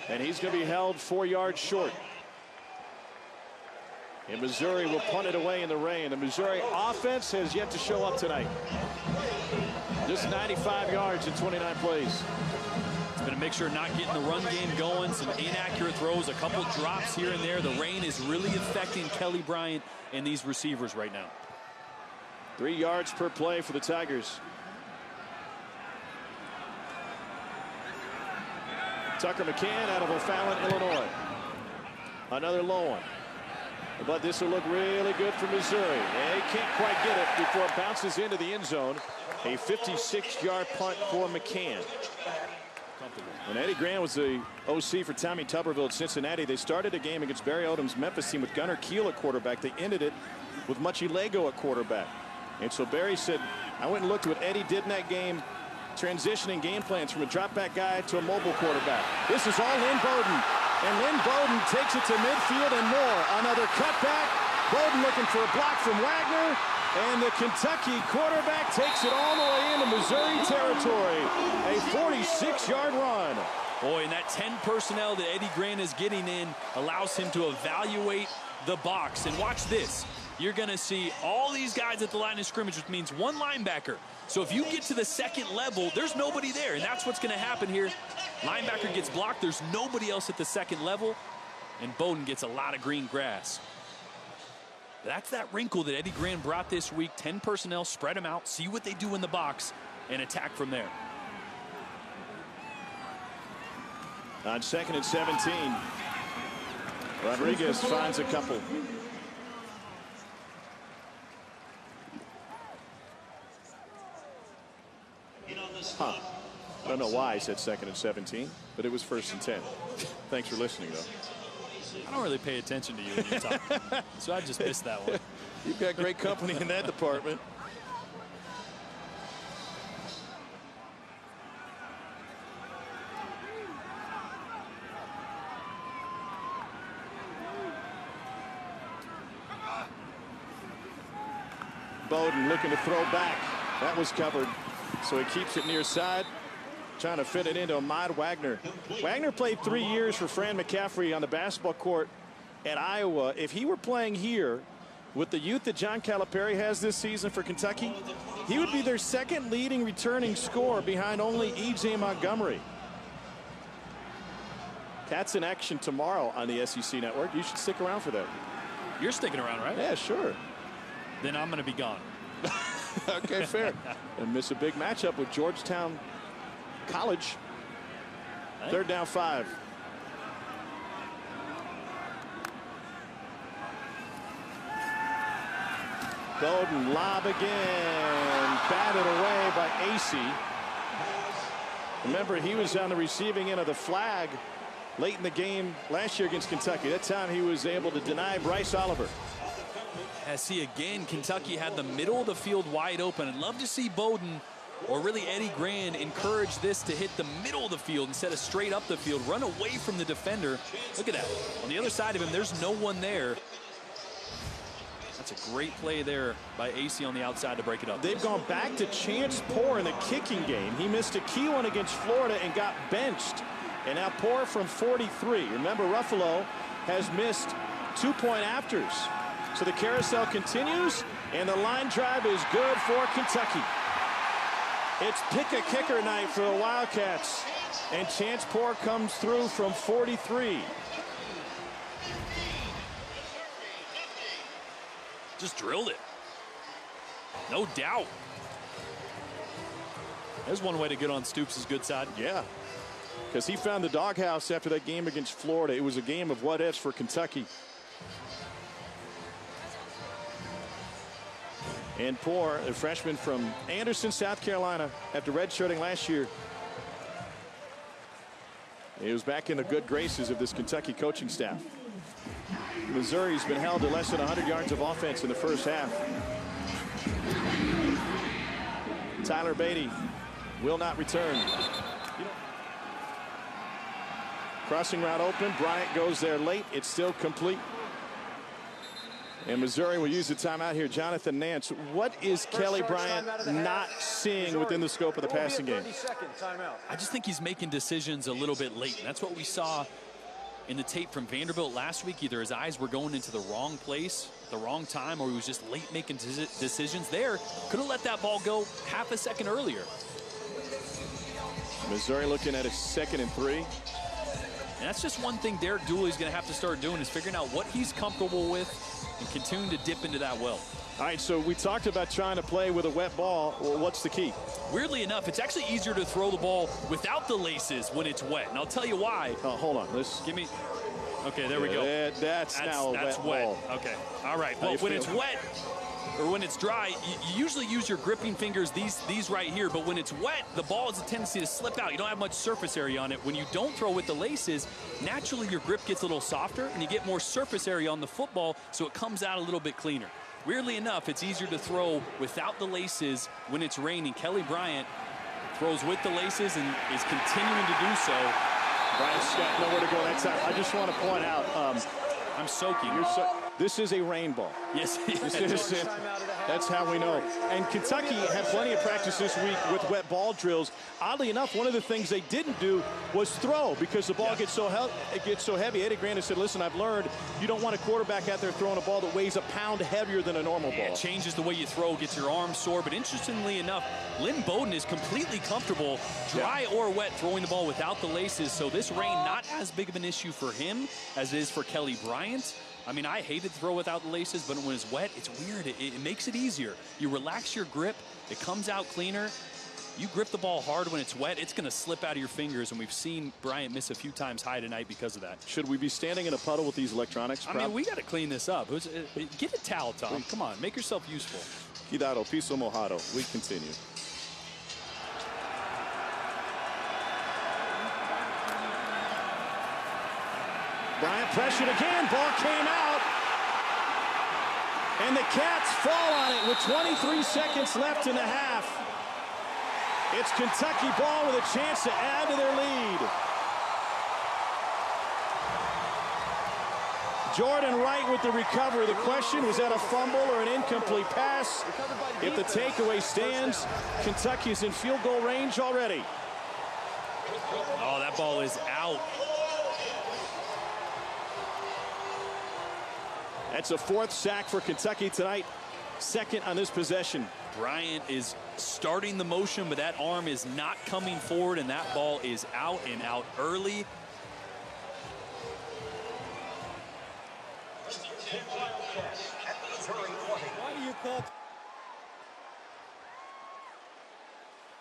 And he's going to be held 4 yards short. And Missouri will punt it away in the rain. The Missouri offense has yet to show up tonight. Just 95 yards in 29 plays. It's been a mixture of not getting the run game going, some inaccurate throws, a couple drops here and there. The rain is really affecting Kelly Bryant and these receivers right now. 3 yards per play for the Tigers. Tucker McCann out of O'Fallon, Illinois. Another low one. But this will look really good for Missouri. They can't quite get it before it bounces into the end zone. A 56-yard punt for McCann. When Eddie Grant was the OC for Tommy Tuberville at Cincinnati, they started a game against Barry Odom's Memphis team with Gunnar Kiel at quarterback. They ended it with Muchie Lego at quarterback. And so Barry said, I went and looked at what Eddie did in that game, transitioning game plans from a drop back guy to a mobile quarterback. This is all Lynn Bowden. And Lynn Bowden takes it to midfield and more. Another cutback. Bowden looking for a block from Wagner. And the Kentucky quarterback takes it all the way into Missouri territory. A 46-yard run. Boy, and that 10 personnel that Eddie Grant is getting in allows him to evaluate the box. And watch this. You're going to see all these guys at the line of scrimmage, which means one linebacker. So if you get to the second level, there's nobody there, and that's what's going to happen here. Linebacker gets blocked. There's nobody else at the second level, and Bowden gets a lot of green grass. That's that wrinkle that Eddie Gran brought this week. 10 personnel, spread them out, see what they do in the box, and attack from there. On 2nd and 17, Rodriguez finds a couple. Huh. I don't know why I said 2nd and 17, but it was 1st and 10. Thanks for listening, though. I don't really pay attention to you when you talk, so I just missed that one. You've got great company in that department. Bowden looking to throw back. That was covered, so he keeps it near side, trying to fit it into Ahmad Wagner. Wagner played 3 years for Fran McCaffrey on the basketball court at Iowa. If he were playing here with the youth that John Calipari has this season for Kentucky, he would be their second leading returning scorer behind only E.J. Montgomery. Cats in action tomorrow on the SEC Network. You should stick around for that. You're sticking around, right? Yeah, sure. Then I'm going to be gone. Okay, fair. And miss a big matchup with Georgetown College. 3rd down 5. Bowden lob again. Batted away by AC. Remember, he was on the receiving end of the flag late in the game last year against Kentucky. That time he was able to deny Bryce Oliver. See, again, Kentucky had the middle of the field wide open. I'd love to see Bowden, or really Eddie Gran, encourage this to hit the middle of the field instead of straight up the field. Run away from the defender. Look at that. On the other side of him, there's no one there. That's a great play there by AC on the outside to break it up. They've gone back to Chance Poore in the kicking game. He missed a key one against Florida and got benched. And now Poore from 43. Remember, Ruffalo has missed 2-point afters. So the carousel continues, and the line drive is good for Kentucky. It's pick-a-kicker night for the Wildcats, and Chance Poore comes through from 43. Just drilled it. No doubt. There's one way to get on Stoops' good side. Yeah, because he found the doghouse after that game against Florida. It was a game of what-ifs for Kentucky. And Poore, a freshman from Anderson, South Carolina, after redshirting last year. He was back in the good graces of this Kentucky coaching staff. Missouri's been held to less than 100 yards of offense in the first half. Tyler Beatty will not return. Crossing route open. Bryant goes there late. It's still complete. And Missouri will use the timeout here. Jonathan Nance, what is Kelly Bryant not seeing within the scope of the passing game? I just think he's making decisions a little bit late. And that's what we saw in the tape from Vanderbilt last week. Either his eyes were going into the wrong place, the wrong time, or he was just late making decisions there. Could have let that ball go half a second earlier. Missouri looking at a 2nd and 3. And that's just one thing Derek Dooley's going to have to start doing, is figuring out what he's comfortable with and continuing to dip into that well. All right, so we talked about trying to play with a wet ball. Well, what's the key? Weirdly enough, it's actually easier to throw the ball without the laces when it's wet. And I'll tell you why. Oh, hold on. Let's give me. Okay, there we go. That's now a wet ball. Okay. All right. Well, when it's wet or when it's dry, you usually use your gripping fingers, these right here. But when it's wet, the ball has a tendency to slip out. You don't have much surface area on it. When you don't throw with the laces, naturally your grip gets a little softer and you get more surface area on the football, so it comes out a little bit cleaner. Weirdly enough, it's easier to throw without the laces when it's raining. Kelly Bryant throws with the laces and is continuing to do so. Bryant's got nowhere to go that time. I just want to point out, I'm soaking. This is a rain ball. Yes. That's how we know. And Kentucky had plenty of practice this week with wet ball drills. Oddly enough, one of the things they didn't do was throw because the ball gets so heavy. Eddie Grant said, listen, I've learned you don't want a quarterback out there throwing a ball that weighs a pound heavier than a normal ball. It changes the way you throw, gets your arms sore. But interestingly enough, Lynn Bowden is completely comfortable, dry or wet, throwing the ball without the laces. So this rain, not as big of an issue for him as it is for Kelly Bryant. I mean, I hated to throw without the laces, but when it's wet, it's weird. It makes it easier. You relax your grip. It comes out cleaner. You grip the ball hard when it's wet, it's going to slip out of your fingers, and we've seen Bryant miss a few times high tonight because of that. Should we be standing in a puddle with these electronics? I mean, we got to clean this up. Get a towel, Tom. Come on, make yourself useful. Cuidado, piso mojado. We continue. Bryant pressured again. Ball came out. And the Cats fall on it with 23 seconds left in the half. It's Kentucky ball with a chance to add to their lead. Jordan Wright with the recovery. The question, was that a fumble or an incomplete pass? If the takeaway stands, Kentucky's in field goal range already. Oh, that ball is out. That's a fourth sack for Kentucky tonight. Second on this possession. Bryant is starting the motion, but that arm is not coming forward, and that ball is out and out early.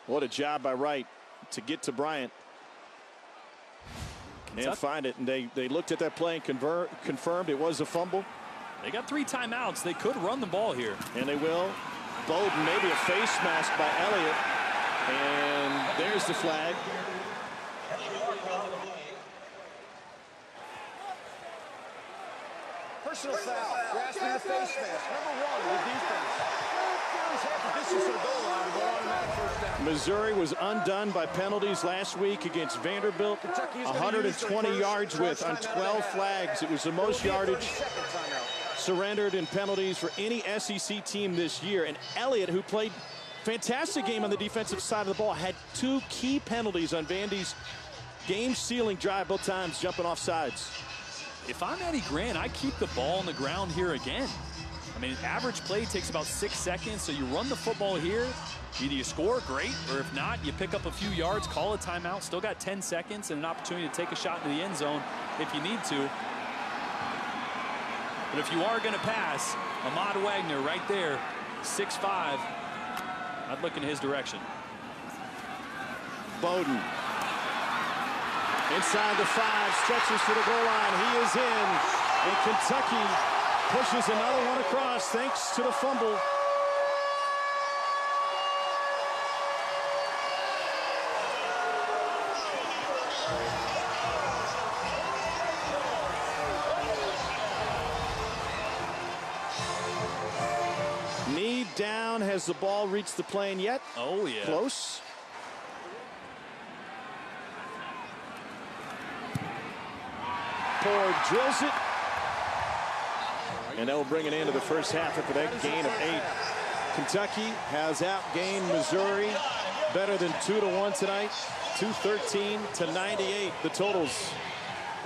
What a job by Wright to get to Bryant and find it. And they looked at that play and confirmed it was a fumble. They got 3 timeouts. They could run the ball here. And they will. Bowden, maybe a face mask by Elliott. And there's the flag. Personal foul. Grasping the face mask. Number 1, the defense. Half the distance to the goal line to go automatic first down. Missouri was undone by penalties last week against Vanderbilt. 120 yards with on 12 flags. It was the most yardage surrendered in penalties for any SEC team this year. And Elliott, who played fantastic game on the defensive side of the ball, had 2 key penalties on Vandy's game-sealing drive, both times jumping off sides. If I'm Eddie Grant, I keep the ball on the ground here again. I mean, average play takes about 6 seconds, so you run the football here. Either you score, great, or if not, you pick up a few yards, call a timeout, still got 10 seconds and an opportunity to take a shot into the end zone if you need to. But if you are going to pass, Ahmad Wagner right there, 6'5". I'd look in his direction. Bowden. Inside the 5, stretches to the goal line. He is in. And Kentucky pushes another one across thanks to the fumble. Knee down. Has the ball reached the plane yet? Oh, yeah. Close. Ford drills it. And that will bring it into the first half after that gain of 8. Kentucky has outgained Missouri better than 2-1 tonight. 213-98 the totals.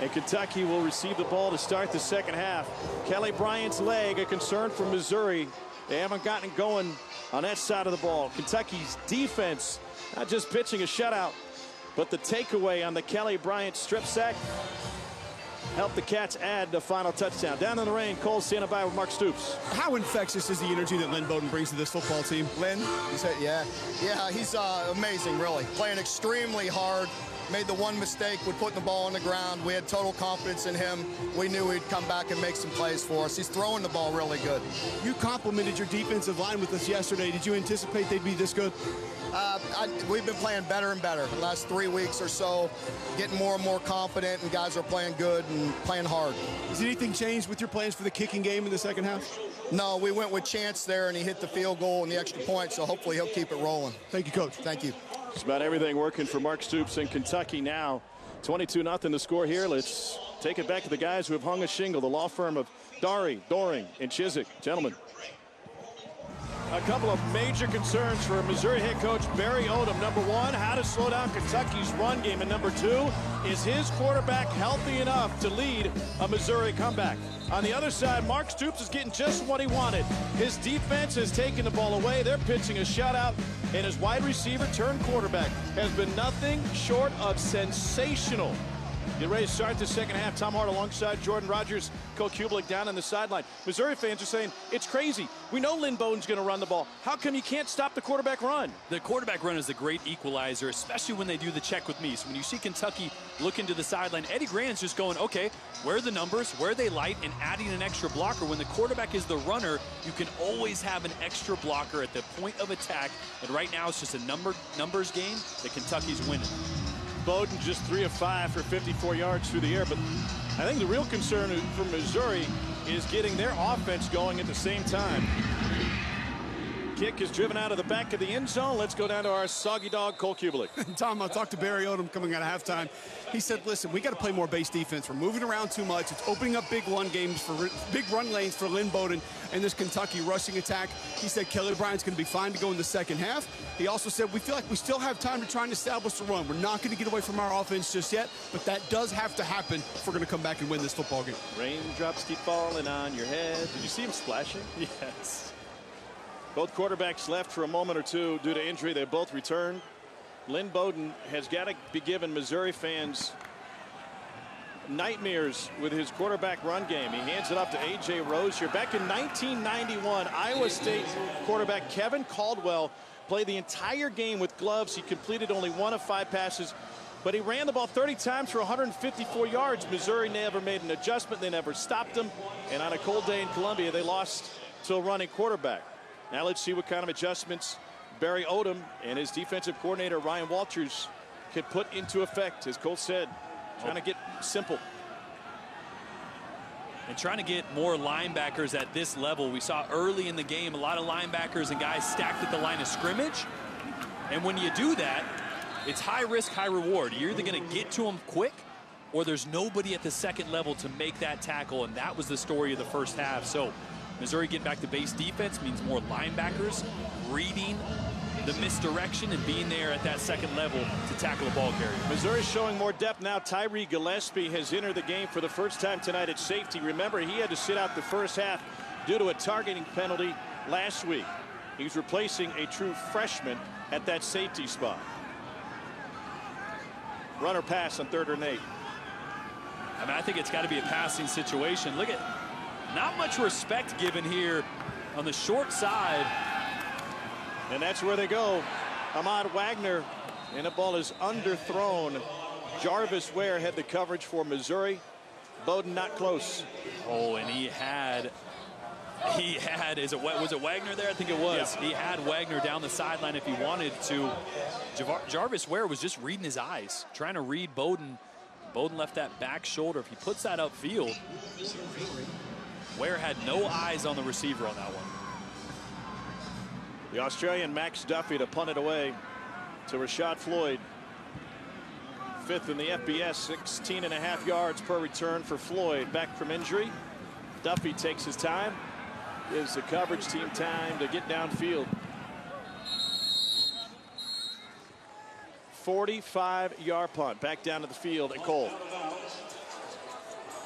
And Kentucky will receive the ball to start the second half. Kelly Bryant's leg, a concern for Missouri. They haven't gotten going on that side of the ball. Kentucky's defense, not just pitching a shutout, but the takeaway on the Kelly Bryant strip sack helped the Cats add the final touchdown. Down in the rain, Cole standing by with Mark Stoops. How infectious is the energy that Lynn Bowden brings to this football team? Lynn, you said, yeah, he's amazing, really. Playing extremely hard. Made the one mistake with putting the ball on the ground. We had total confidence in him. We knew he'd come back and make some plays for us. He's throwing the ball really good. You complimented your defensive line with us yesterday. Did you anticipate they'd be this good? We've been playing better and better the last 3 weeks or so, getting more and more confident, and guys are playing good and playing hard. Has anything changed with your plans for the kicking game in the second half? No, we went with Chance there, and he hit the field goal and the extra point, so hopefully he'll keep it rolling. Thank you, Coach. Thank you. Just about everything working for Mark Stoops in Kentucky now. 22-0 the score here. Let's take it back to the guys who have hung a shingle, the law firm of Doring, and Chiswick. Gentlemen. A couple of major concerns for Missouri head coach Barry Odom. Number one, how to slow down Kentucky's run game. And number two, is his quarterback healthy enough to lead a Missouri comeback? On the other side, Mark Stoops is getting just what he wanted. His defense has taken the ball away. They're pitching a shutout, and his wide receiver turned quarterback has been nothing short of sensational. Get ready to start the second half. Tom Hart alongside Jordan Rogers, Cole Kublik down on the sideline. Missouri fans are saying, it's crazy. We know Lynn Bowden's going to run the ball. How come you can't stop the quarterback run? The quarterback run is a great equalizer, especially when they do the check with me. So when you see Kentucky looking to the sideline, Eddie Grant's just going, okay, where are the numbers, where are they light, and adding an extra blocker. When the quarterback is the runner, you can always have an extra blocker at the point of attack. And right now, it's just a numbers game that Kentucky's winning. Bowden just 3 of 5 for 54 yards through the air. But I think the real concern for Missouri is getting their offense going at the same time. Kick is driven out of the back of the end zone. Let's go down to our soggy dog, Cole Kublik. Tom, I talked to Barry Odom coming out of halftime. He said, listen, we got to play more base defense. We're moving around too much. It's opening up big run lanes for Lynn Bowden and this Kentucky rushing attack. He said Kelly Bryant's going to be fine to go in the second half. He also said we feel like we still have time to try and establish the run. We're not going to get away from our offense just yet, but that does have to happen if we're going to come back and win this football game. Raindrops keep falling on your head. Did you see him splashing? Yes. Both quarterbacks left for a moment or two due to injury. They both returned. Lynn Bowden has got to be giving Missouri fans nightmares with his quarterback run game. He hands it off to A.J. Rozier. Back in 1991, Iowa State quarterback Kevin Caldwell played the entire game with gloves. He completed only 1 of 5 passes, but he ran the ball 30 times for 154 yards. Missouri never made an adjustment. They never stopped him. And on a cold day in Columbia, they lost to a running quarterback. Now let's see what kind of adjustments Barry Odom and his defensive coordinator Ryan Walters could put into effect. As Cole said, trying to get simple. And trying to get more linebackers at this level. We saw early in the game a lot of linebackers and guys stacked at the line of scrimmage. And when you do that, it's high risk, high reward. You're either going to get to them quick or there's nobody at the second level to make that tackle. And that was the story of the first half. So Missouri getting back to base defense means more linebackers reading the misdirection and being there at that second level to tackle a ball carrier. Missouri showing more depth now. Tyree Gillespie has entered the game for the first time tonight at safety. Remember, he had to sit out the first half due to a targeting penalty last week. He's replacing a true freshman at that safety spot. Runner pass on 3rd and 8. I mean, I think it's got to be a passing situation. Look at, not much respect given here on the short side. And that's where they go. Ahmad Wagner, and the ball is underthrown. Jarvis Ware had the coverage for Missouri. Bowden not close. Oh, and he had, was it Wagner there? I think it was. Yeah. He had Wagner down the sideline if he wanted to. Jarvis Ware was just reading his eyes, trying to read Bowden. Bowden left that back shoulder. If he puts that upfield, Ware had no eyes on the receiver on that one. The Australian Max Duffy to punt it away to Rashad Floyd. 5th in the FBS, 16.5 yards per return for Floyd. Back from injury. Duffy takes his time, gives the coverage team time to get downfield. 45-yard punt back down to the field at Cole.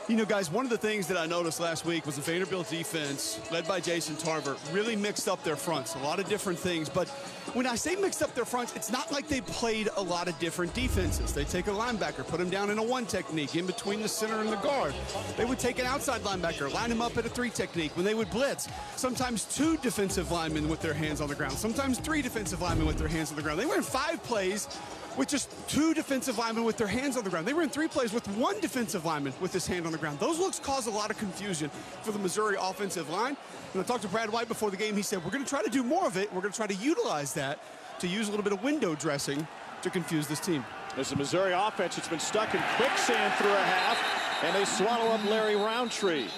You know, guys, one of the things that I noticed last week was the Vanderbilt defense, led by Jason Tarver, really mixed up their fronts. A lot of different things. But when I say mixed up their fronts, it's not like they played a lot of different defenses. They take a linebacker, put him down in a 1 technique, in between the center and the guard. They would take an outside linebacker, line him up at a 3 technique. When they would blitz, sometimes 2 defensive linemen with their hands on the ground, sometimes 3 defensive linemen with their hands on the ground. They were in 5 plays with just 2 defensive linemen with their hands on the ground. They were in 3 plays with 1 defensive lineman with his hand on the ground. Those looks cause a lot of confusion for the Missouri offensive line. And I talked to Brad White before the game. He said, we're going to try to do more of it. We're going to try to utilize that to use a little bit of window dressing to confuse this team. As the Missouri offense, it's been stuck in quicksand through a half, and they swallow up Larry Roundtree.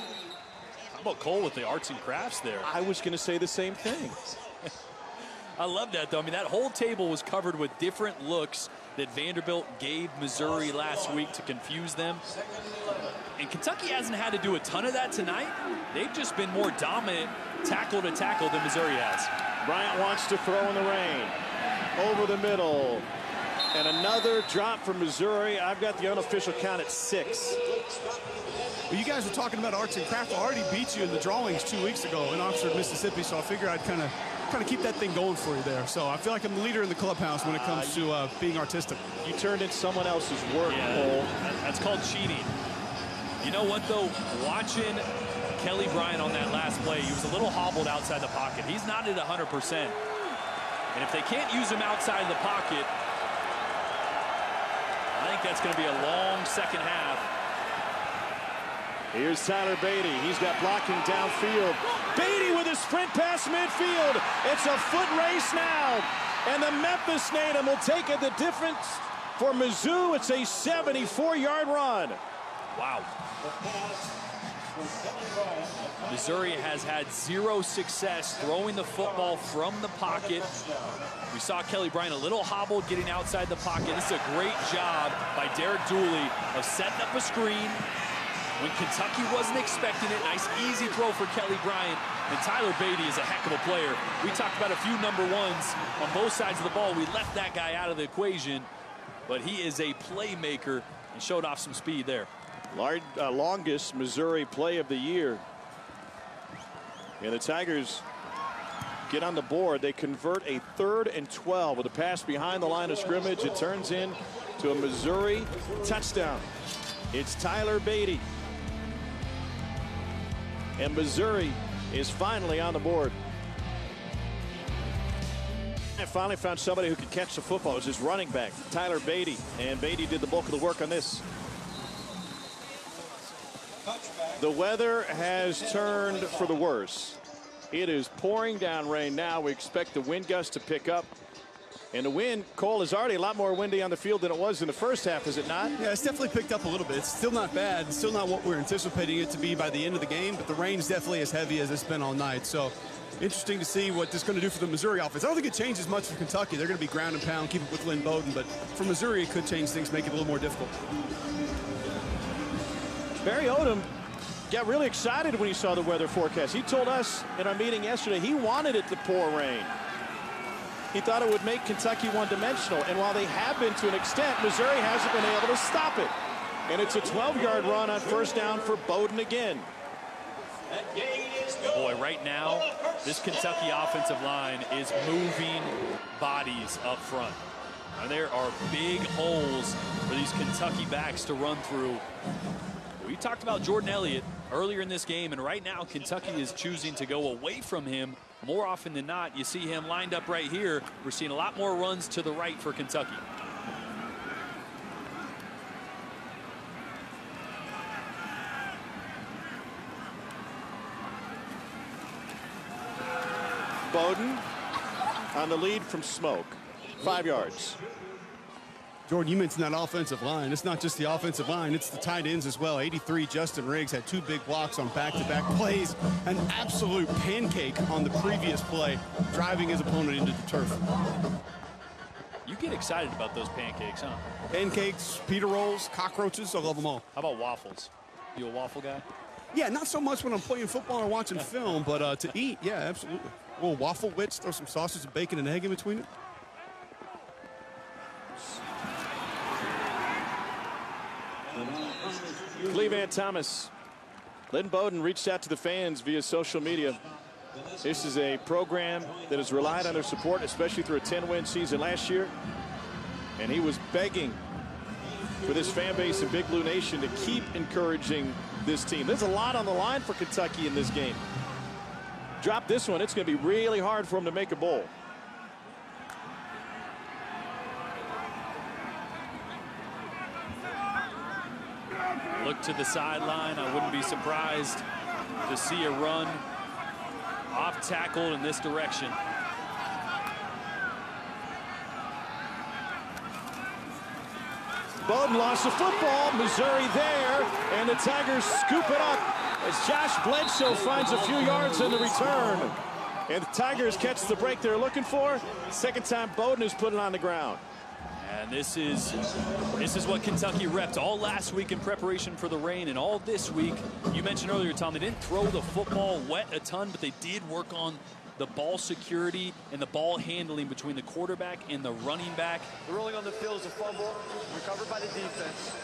How about Cole with the arts and crafts there? I was going to say the same thing. I love that, though. I mean, that whole table was covered with different looks that Vanderbilt gave Missouri last week to confuse them. And Kentucky hasn't had to do a ton of that tonight. They've just been more dominant tackle to tackle than Missouri has. Bryant wants to throw in the rain. Over the middle. And another drop from Missouri. I've got the unofficial count at 6. Well, you guys were talking about arts and crafts. I already beat you in the drawings 2 weeks ago in Oxford, Mississippi, so I figured I'd kind of keep that thing going for you there. So I feel like I'm the leader in the clubhouse when it comes to being artistic. You turned in someone else's work, Yeah, Cole. that's called cheating. You know what, though? Watching Kelly Bryant on that last play, he was a little hobbled outside the pocket. He's not at 100%. And if they can't use him outside the pocket, I think that's going to be a long second half. Here's Tyler Beatty. He's got blocking downfield. Beatty with a sprint past midfield. It's a foot race now. And the Memphis Native will take it the difference for Mizzou. It's a 74-yard run. Wow. Missouri has had 0 success throwing the football from the pocket. We saw Kelly Bryant a little hobbled getting outside the pocket. This is a great job by Derek Dooley of setting up a screen when Kentucky wasn't expecting it. Nice easy throw for Kelly Bryant. And Tyler Beatty is a heck of a player. We talked about a few number ones on both sides of the ball. We left that guy out of the equation, but he is a playmaker and showed off some speed there. Longest Missouri play of the year. And the Tigers get on the board. They convert a 3rd and 12 with a pass behind the line of scrimmage. It turns in to a Missouri touchdown. It's Tyler Beatty. And Missouri is finally on the board. I finally found somebody who could catch the football. It was his running back, Tyler Beatty. And Beatty did the bulk of the work on this. The weather has turned for the worse. It is pouring down rain now. We expect the wind gust to pick up. And the wind, Cole, is already a lot more windy on the field than it was in the first half, is it not? Yeah, it's definitely picked up a little bit. It's still not bad. It's still not what we're anticipating it to be by the end of the game, but the rain's definitely as heavy as it's been all night. So interesting to see what this is going to do for the Missouri offense. I don't think it changes much for Kentucky. They're going to be ground and pound, keep it with Lynn Bowden, but for Missouri, it could change things, make it a little more difficult. Barry Odom got really excited when he saw the weather forecast. He told us in our meeting yesterday he wanted it to pour rain. He thought it would make Kentucky one-dimensional. And while they have been to an extent, Missouri hasn't been able to stop it. And it's a 12-yard run on first down for Bowden again. Boy, right now, this Kentucky offensive line is moving bodies up front. And there are big holes for these Kentucky backs to run through. We talked about Jordan Elliott earlier in this game, and right now Kentucky is choosing to go away from him more often than not. You see him lined up right here. We're seeing a lot more runs to the right for Kentucky. Bowden on the lead from Smoke. 5 yards. Jordan, you mentioned that offensive line. It's not just the offensive line, it's the tight ends as well. 83, Justin Riggs had 2 big blocks on back-to-back plays. An absolute pancake on the previous play, driving his opponent into the turf. You get excited about those pancakes, huh? Pancakes, pita rolls, cockroaches, I love them all. How about waffles? You a waffle guy? Yeah, not so much when I'm playing football or watching film, but to eat, yeah, absolutely. A little waffle wits, throw some sausage and bacon and egg in between it. Cleveland Thomas. Lynn Bowden reached out to the fans via social media. This is a program that has relied on their support, especially through a 10-win season last year. And he was begging for this fan base and Big Blue Nation to keep encouraging this team. There's a lot on the line for Kentucky in this game. Drop this one, it's going to be really hard for them to make a bowl. Look to the sideline. I wouldn't be surprised to see a run off tackle in this direction. Bowden lost the football. Missouri there, and the Tigers scoop it up as Josh Bledsoe finds a few yards in the return. And the Tigers catch the break they're looking for. Second time Bowden has put it on the ground. And this is what Kentucky repped all last week in preparation for the rain, and all this week. You mentioned earlier, Tom, they didn't throw the football wet a ton, but they did work on the ball security and the ball handling between the quarterback and the running back. The ruling on the field is a fumble, recovered by the defense.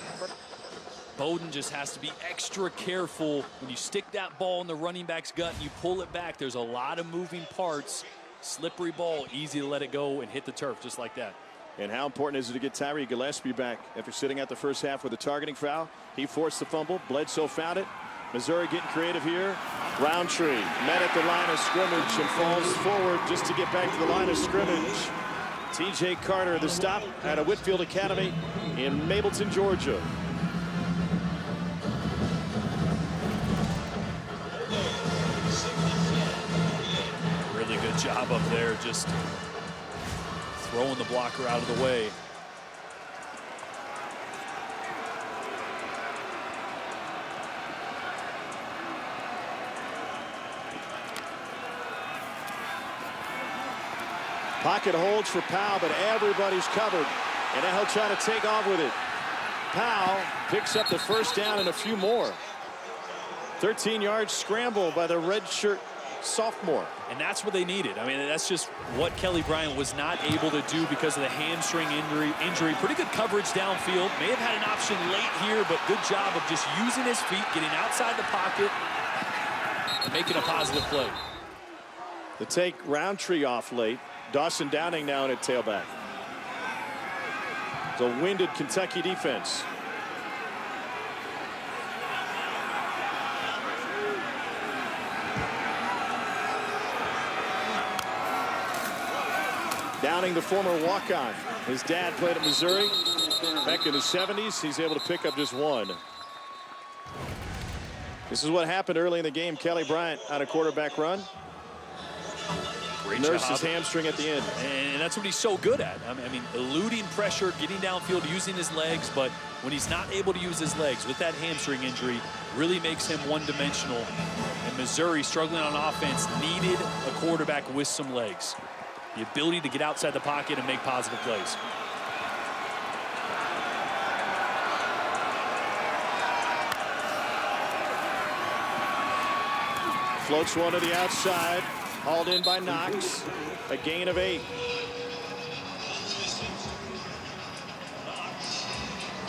Bowden just has to be extra careful when you stick that ball in the running back's gut and you pull it back. There's a lot of moving parts. Slippery ball, easy to let it go and hit the turf just like that. And how important is it to get Tyree Gillespie back after sitting out the first half with a targeting foul? He forced the fumble. Bledsoe found it. Missouri getting creative here. Roundtree met at the line of scrimmage and falls forward just to get back to the line of scrimmage. T.J. Carter, the stop at a Whitfield Academy in Mableton, Georgia. Really good job up there, just throwing the blocker out of the way. Pocket holds for Powell, but everybody's covered. And now he'll try to take off with it. Powell picks up the first down and a few more. 13-yard scramble by the redshirt sophomore. And that's what they needed. I mean, that's just what Kelly Bryant was not able to do because of the hamstring injury. Pretty good coverage downfield. May have had an option late here, but good job of just using his feet, getting outside the pocket, and making a positive play. To take Roundtree off late. Dawson Downing now in at tailback. It's a winded Kentucky defense. Downing, the former walk-on. His dad played at Missouri back in the 70s. He's able to pick up just one. This is what happened early in the game. Kelly Bryant on a quarterback run. Great Nursed job. his hamstring at the end. And that's what he's so good at. I mean, eluding pressure, getting downfield, using his legs. But when he's not able to use his legs with that hamstring injury, really makes him one-dimensional. And Missouri, struggling on offense, needed a quarterback with some legs. The ability to get outside the pocket and make positive plays. Floats one to the outside. Hauled in by Knox. A gain of 8.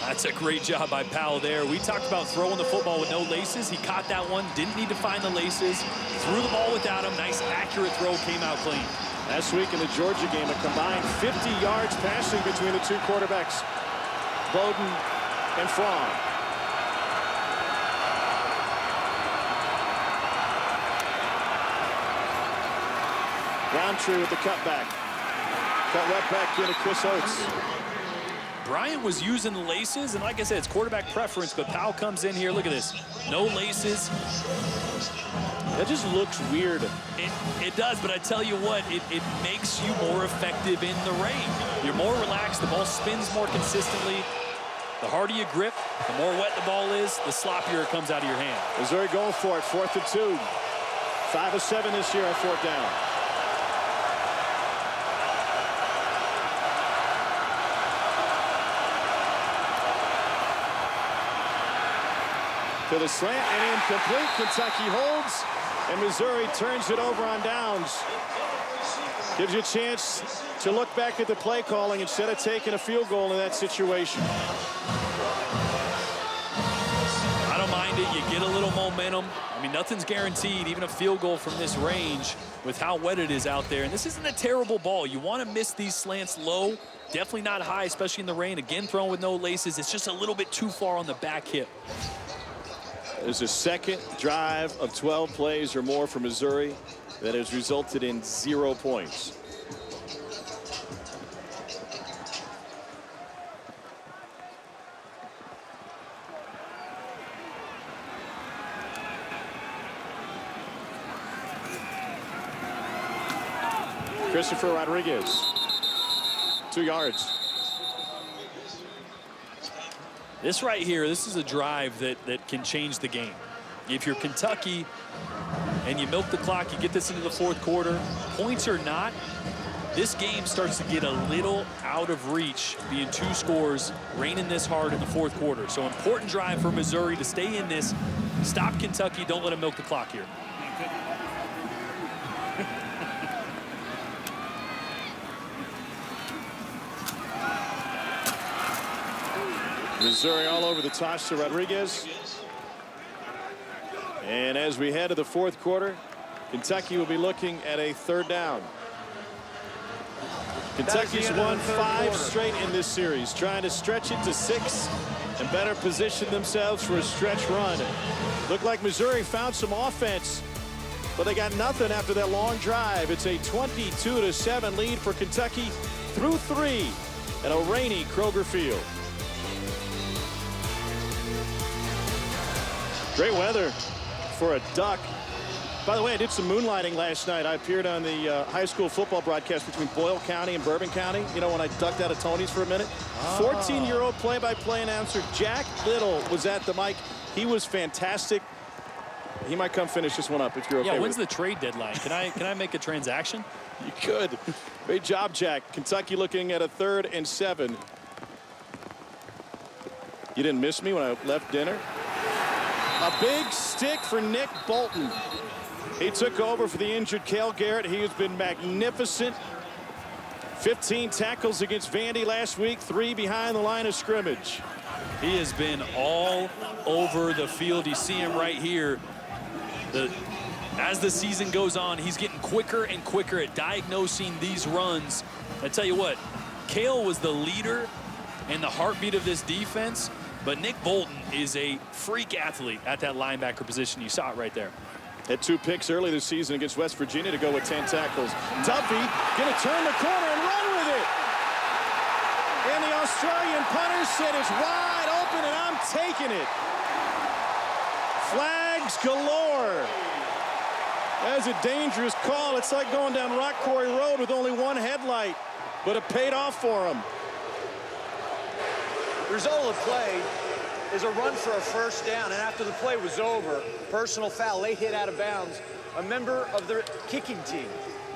That's a great job by Powell there. We talked about throwing the football with no laces. He caught that one, didn't need to find the laces. Threw the ball without him. Nice, accurate throw, came out clean. Last week in the Georgia game, a combined 50 yards passing between the two quarterbacks, Bowden and Frawn. Roundtree with the cutback. Cut right back into Chris Oates. Bryant was using the laces, and like I said, it's quarterback preference, but Powell comes in here. Look at this. No laces. That just looks weird. It does, but I tell you what, it makes you more effective in the rain. You're more relaxed. The ball spins more consistently. The harder you grip, the more wet the ball is, the sloppier it comes out of your hand. Missouri going for it. 4th and 2. 5 of 7 this year on 4th down. To the slant and incomplete. Kentucky holds, and Missouri turns it over on downs. Gives you a chance to look back at the play calling instead of taking a field goal in that situation. I don't mind it. You get a little momentum. I mean, nothing's guaranteed, even a field goal from this range with how wet it is out there. And this isn't a terrible ball. You want to miss these slants low. Definitely not high, especially in the rain. Again, thrown with no laces. It's just a little bit too far on the back hip. There's a second drive of 12 plays or more for Missouri that has resulted in 0 points. Christopher Rodriguez, 2 yards. This right here, this is a drive that can change the game. If you're Kentucky and you milk the clock, you get this into the 4th quarter, points or not, this game starts to get a little out of reach, being 2 scores, raining this hard in the 4th quarter. So important drive for Missouri to stay in this, stop Kentucky, don't let them milk the clock here. Missouri all over the toss to Rodriguez. And as we head to the 4th quarter, Kentucky will be looking at a 3rd down. Kentucky's won 5 straight in this series, trying to stretch it to 6 and better position themselves for a stretch run. Looked like Missouri found some offense, but they got nothing after that long drive. It's a 22-7 lead for Kentucky through 3 at a rainy Kroger Field. Great weather for a duck. By the way, I did some moonlighting last night. I appeared on the high school football broadcast between Boyle County and Bourbon County. You know, when I ducked out of Tony's for a minute. 14-year-old play-by-play announcer Jack Little was at the mic. He was fantastic. He might come finish this one up if you're okay. Yeah, when's the trade deadline? Can I make a transaction? You could. Great job, Jack. Kentucky looking at a 3rd and 7. You didn't miss me when I left dinner? A big stick for Nick Bolton. He took over for the injured Cale Garrett. He has been magnificent. 15 tackles against Vandy last week, 3 behind the line of scrimmage. He has been all over the field. You see him right here. As the season goes on, he's getting quicker and quicker at diagnosing these runs. I tell you what, Cale was the leader and the heartbeat of this defense, but Nick Bolton is a freak athlete at that linebacker position. You saw it right there. Had 2 picks early this season against West Virginia to go with 10 tackles. Duffy going to turn the corner and run with it. And the Australian punter said it's wide open, and I'm taking it. Flags galore. That's a dangerous call. It's like going down Rock Quarry Road with only 1 headlight, but it paid off for him. The result of the play is a run for a 1st down, and after the play was over, personal foul, late hit out of bounds, a member of the kicking team.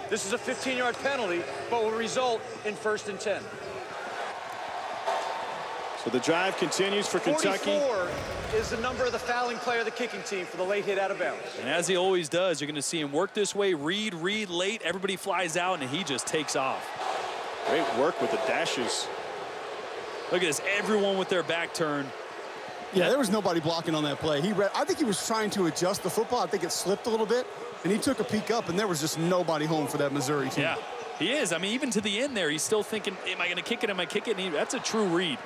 This is a 15-yard penalty, but will result in 1st and 10. So the drive continues for Kentucky. 44 is the number of the fouling player of the kicking team for the late hit out of bounds. And as he always does, you're going to see him work this way, read late, everybody flies out, and he just takes off. Great work with the dashes. Look at this, everyone with their back turned. Yeah, there was nobody blocking on that play. I think he was trying to adjust the football. I think it slipped a little bit, and he took a peek up, and there was just nobody home for that Missouri team. Yeah, he is. I mean, even to the end there, he's still thinking, am I going to kick it? Am I kicking it? That's a true read.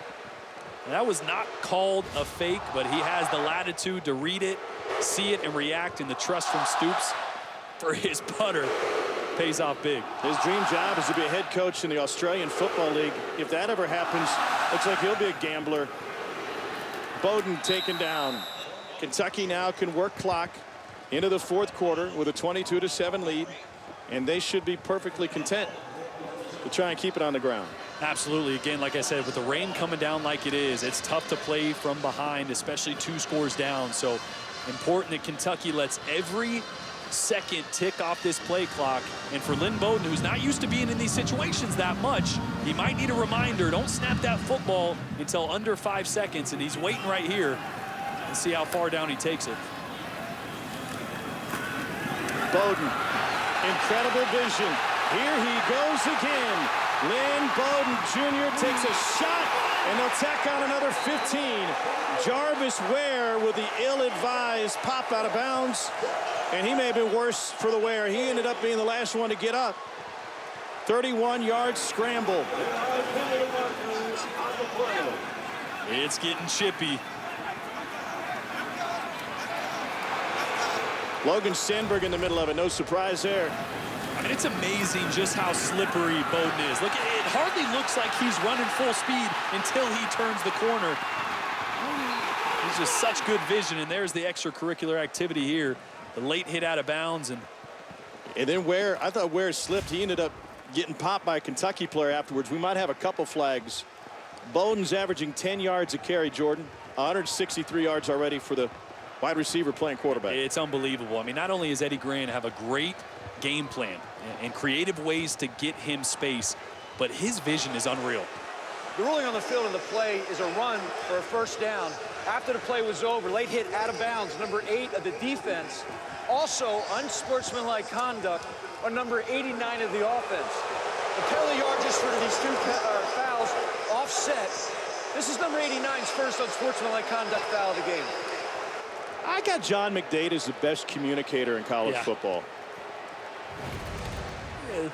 And that was not called a fake, but he has the latitude to read it, see it, and react, and the trust from Stoops for his putter pays off big. His dream job is to be a head coach in the Australian Football League. If that ever happens, looks like he'll be a gambler. Bowden taken down. Kentucky now can work clock into the 4th quarter with a 22-7 lead, and they should be perfectly content to try and keep it on the ground. Absolutely. Again, like I said, with the rain coming down like it is, it's tough to play from behind, especially 2 scores down. So important that Kentucky lets every second tick off this play clock. And for Lynn Bowden, who's not used to being in these situations that much, he might need a reminder. Don't snap that football until under 5 seconds. And he's waiting right here and see how far down he takes it. Bowden, incredible vision. Here he goes again. Lynn Bowden Jr. takes a shot, and they'll tack on another 15. Jarvis Ware with the ill-advised pop out of bounds, and he may have been worse for the Ware. He ended up being the last one to get up. 31-yard scramble. It's getting chippy. Logan Sandberg in the middle of it. No surprise there. I mean, it's amazing just how slippery Bowden is. Look, it hardly looks like he's running full speed until he turns the corner. He's just such good vision, and there's the extracurricular activity here. The late hit out of bounds. And then Ware, I thought Ware slipped. He ended up getting popped by a Kentucky player afterwards. We might have a couple flags. Bowden's averaging 10 yards a carry, Jordan. 163 yards already for the wide receiver playing quarterback. It's unbelievable. I mean, not only does Eddie Grant have a great game plan and creative ways to get him space, but his vision is unreal. The ruling on the field in the play is a run for a first down. After the play was over, late hit out of bounds, number 8 of the defense. Also, unsportsmanlike conduct on number 89 of the offense. The penalty yardages for these two fouls offset. This is number 89's first unsportsmanlike conduct foul of the game. I got John McDade as the best communicator in college football.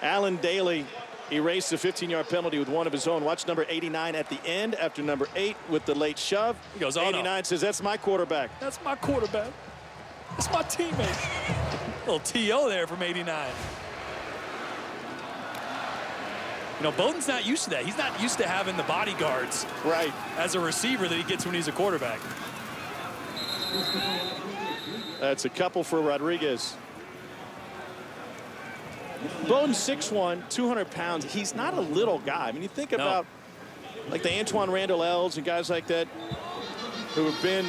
Alan Daly erased the 15-yard penalty with one of his own. Watch number 89 at the end after number 8 with the late shove. He goes, oh, 89 says, that's my quarterback. That's my quarterback. That's my teammate. Little T.O. there from 89. You know, Bowden's not used to that. He's not used to having the bodyguards as a receiver that he gets when he's a quarterback. That's a couple for Rodriguez. Bowden's 6'1", 200 pounds. He's not a little guy. I mean, you think about like the Antoine Randall Ells and guys like that who have been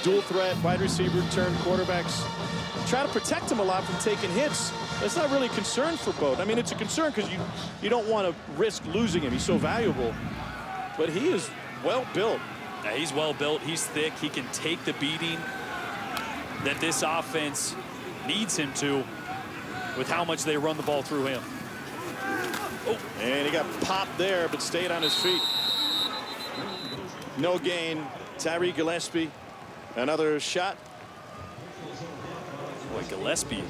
dual threat wide receiver turned quarterbacks. Try to protect him a lot from taking hits. That's not really a concern for Bowden. I mean, it's a concern because you don't want to risk losing him. He's so valuable. But he is well built. Yeah, he's well built. He's thick. He can take the beating that this offense needs him to with how much they run the ball through him. Oh, and he got popped there, but stayed on his feet. No gain. Tyree Gillespie, another shot. Boy, Gillespie,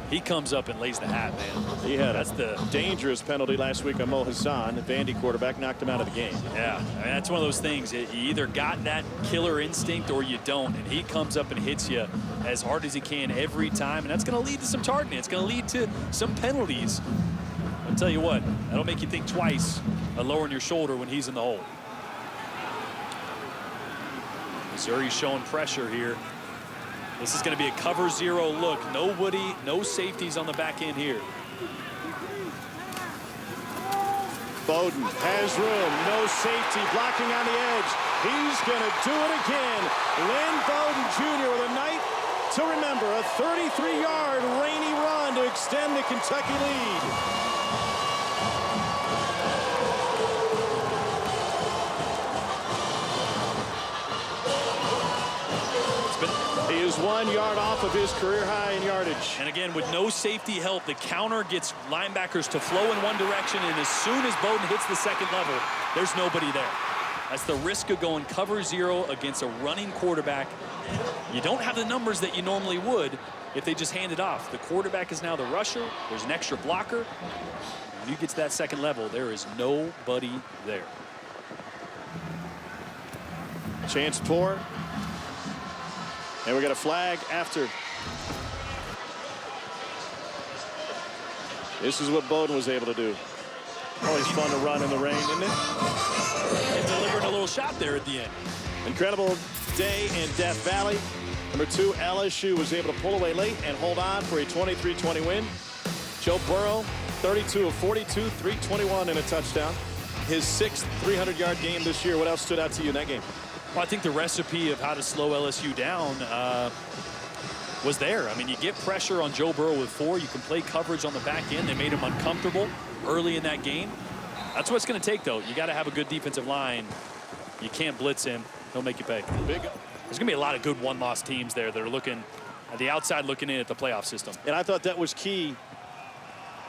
he comes up and lays the hat, man. He had that's the dangerous penalty last week on Mo Hassan. The Vandy quarterback knocked him out of the game. Yeah, I mean, that's one of those things. You either got that killer instinct or you don't, and he comes up and hits you as hard as he can every time, and that's going to lead to some targeting. It's going to lead to some penalties. I'll tell you what, that'll make you think twice of lowering your shoulder when he's in the hole. Missouri showing pressure here. This is going to be a cover zero look. Nobody, no safeties on the back end here. Bowden has room, no safety, blocking on the edge. He's going to do it again. Lynn Bowden Jr. with a night to remember, a 33-yard rainy run to extend the Kentucky lead. He is 1 yard off of his career high in yardage. And again, with no safety help, the counter gets linebackers to flow in one direction, and as soon as Bowden hits the second level, there's nobody there. That's the risk of going cover zero against a running quarterback. You don't have the numbers that you normally would if they just hand it off. The quarterback is now the rusher. There's an extra blocker. When you get to that second level, there is nobody there. Chance poor. And we got a flag after. This is what Bowden was able to do. Always fun to run in the rain, isn't it? And delivering a little shot there at the end. Incredible day in Death Valley. Number 2, LSU was able to pull away late and hold on for a 23-20 win. Joe Burrow, 32 of 42, 321 and a touchdown. His 6th 300-yard game this year. What else stood out to you in that game? Well, I think the recipe of how to slow LSU down was there. I mean, you get pressure on Joe Burrow with 4. You can play coverage on the back end. They made him uncomfortable early in that game. That's what it's going to take, though. You got to have a good defensive line. You can't blitz him. He'll make you pay. There's going to be a lot of good one-loss teams there that are looking at the outside, looking in at the playoff system. And I thought that was key.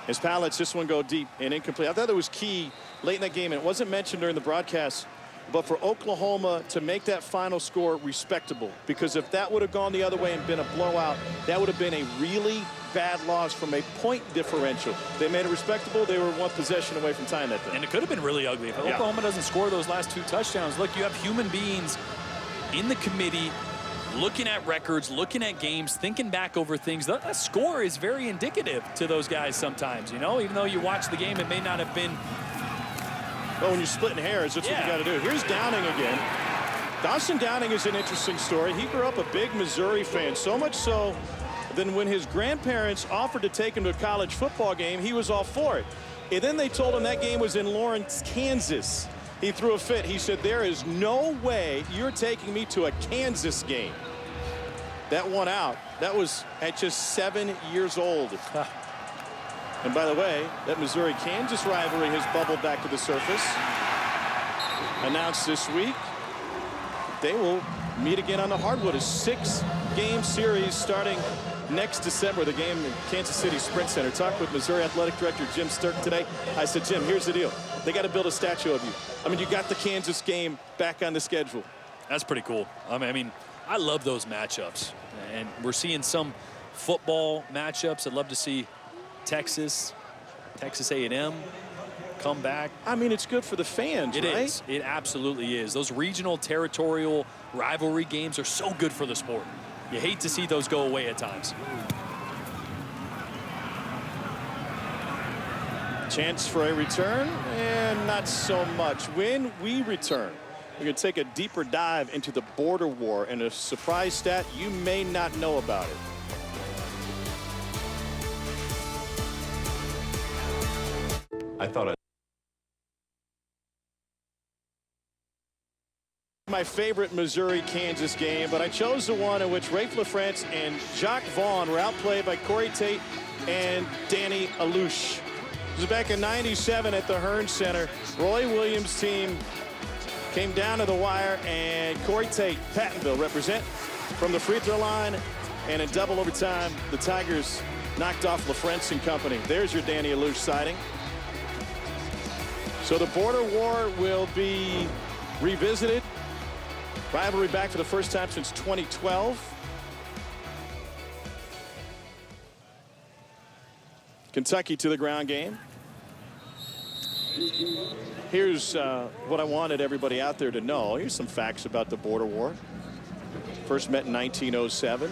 His Pal lets this one go deep and incomplete. I thought that was key late in that game, and it wasn't mentioned during the broadcast. But for Oklahoma to make that final score respectable, because if that would have gone the other way and been a blowout, that would have been a really bad loss from a point differential. They made it respectable. They were 1 possession away from tying that thing. And it could have been really ugly. If Oklahoma doesn't score those last 2 touchdowns, look, you have human beings in the committee looking at records, looking at games, thinking back over things. That score is very indicative to those guys sometimes, you know, even though you watch the game, it may not have been. Well, when you're splitting hairs, that's what you got to do. Here's Downing again. Dawson Downing is an interesting story. He grew up a big Missouri fan, so much so that when his grandparents offered to take him to a college football game, he was all for it. And then they told him that game was in Lawrence, Kansas. He threw a fit. He said, there is no way you're taking me to a Kansas game. That won out. That was at just 7 years old. And by the way, that Missouri-Kansas rivalry has bubbled back to the surface. Announced this week, they will meet again on the hardwood. A 6-game series starting next December. The game in Kansas City Sprint Center. Talked with Missouri Athletic Director Jim Sturk today. I said, Jim, here's the deal. They got to build a statue of you. I mean, you got the Kansas game back on the schedule. That's pretty cool. I mean, I love those matchups. And we're seeing some football matchups. I'd love to see Texas A&M come back. I mean, it's good for the fans, right? It is. It absolutely is. Those regional territorial rivalry games are so good for the sport. You hate to see those go away at times. Chance for a return, and not so much. When we return, we're going to take a deeper dive into the border war and a surprise stat you may not know about it. I thought my favorite Missouri-Kansas game, but I chose the one in which Rafe LaFrance and Jacques Vaughn were outplayed by Corey Tate and Danny Alouche. It was back in '97 at the Hearn Center. Roy Williams' team came down to the wire, and Corey Tate, Pattonville, represent from the free throw line, and in double overtime, the Tigers knocked off LaFrance and company. There's your Danny Alouche sighting. So the border war will be revisited. Rivalry back for the first time since 2012. Kentucky to the ground game. Here's what I wanted everybody out there to know. Here's some facts about the border war. First met in 1907.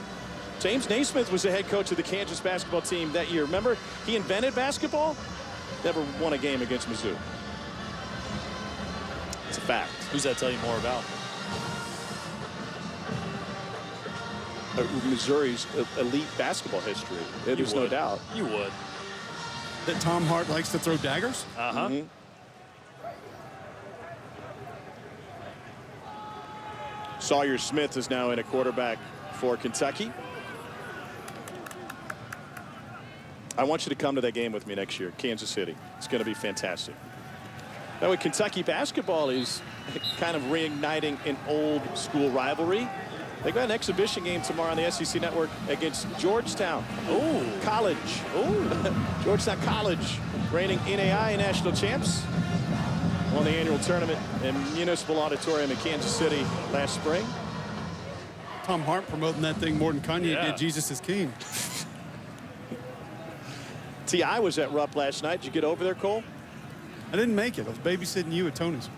James Naismith was the head coach of the Kansas basketball team that year. Remember, he invented basketball, never won a game against Mizzou. It's a fact. Who's that tell you more about? Missouri's elite basketball history. There's no doubt. You would. That Tom Hart likes to throw daggers? Uh-huh. Mm-hmm. Sawyer Smith is now in a quarterback for Kentucky. I want you to come to that game with me next year, Kansas City. It's going to be fantastic. That way, Kentucky basketball is kind of reigniting an old school rivalry. They got an exhibition game tomorrow on the SEC Network against Georgetown. Oh, college. Oh, Georgetown College, reigning NAI national champs. Won the annual tournament in Municipal Auditorium in Kansas City last spring. Tom Hart promoting that thing more than Kanye did Jesus is King. T.I. was at Rupp last night. Did you get over there, Cole? I didn't make it. I was babysitting you at Tony's.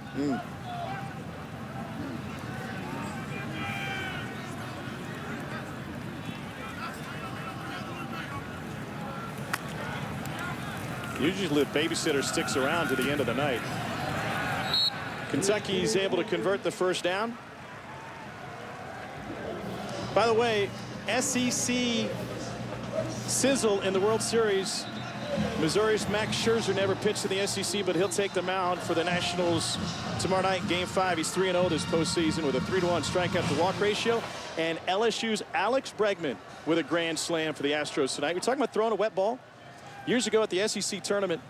Usually the babysitter sticks around to the end of the night. Kentucky's able to convert the first down. By the way, SEC sizzle in the World Series. Missouri's Max Scherzer never pitched in the SEC, but he'll take the mound for the Nationals tomorrow night, Game 5. He's 3-0 this postseason with a 3-to-1 strikeout to walk ratio. And LSU's Alex Bregman with a grand slam for the Astros tonight. We're talking about throwing a wet ball. Years ago at the SEC tournament,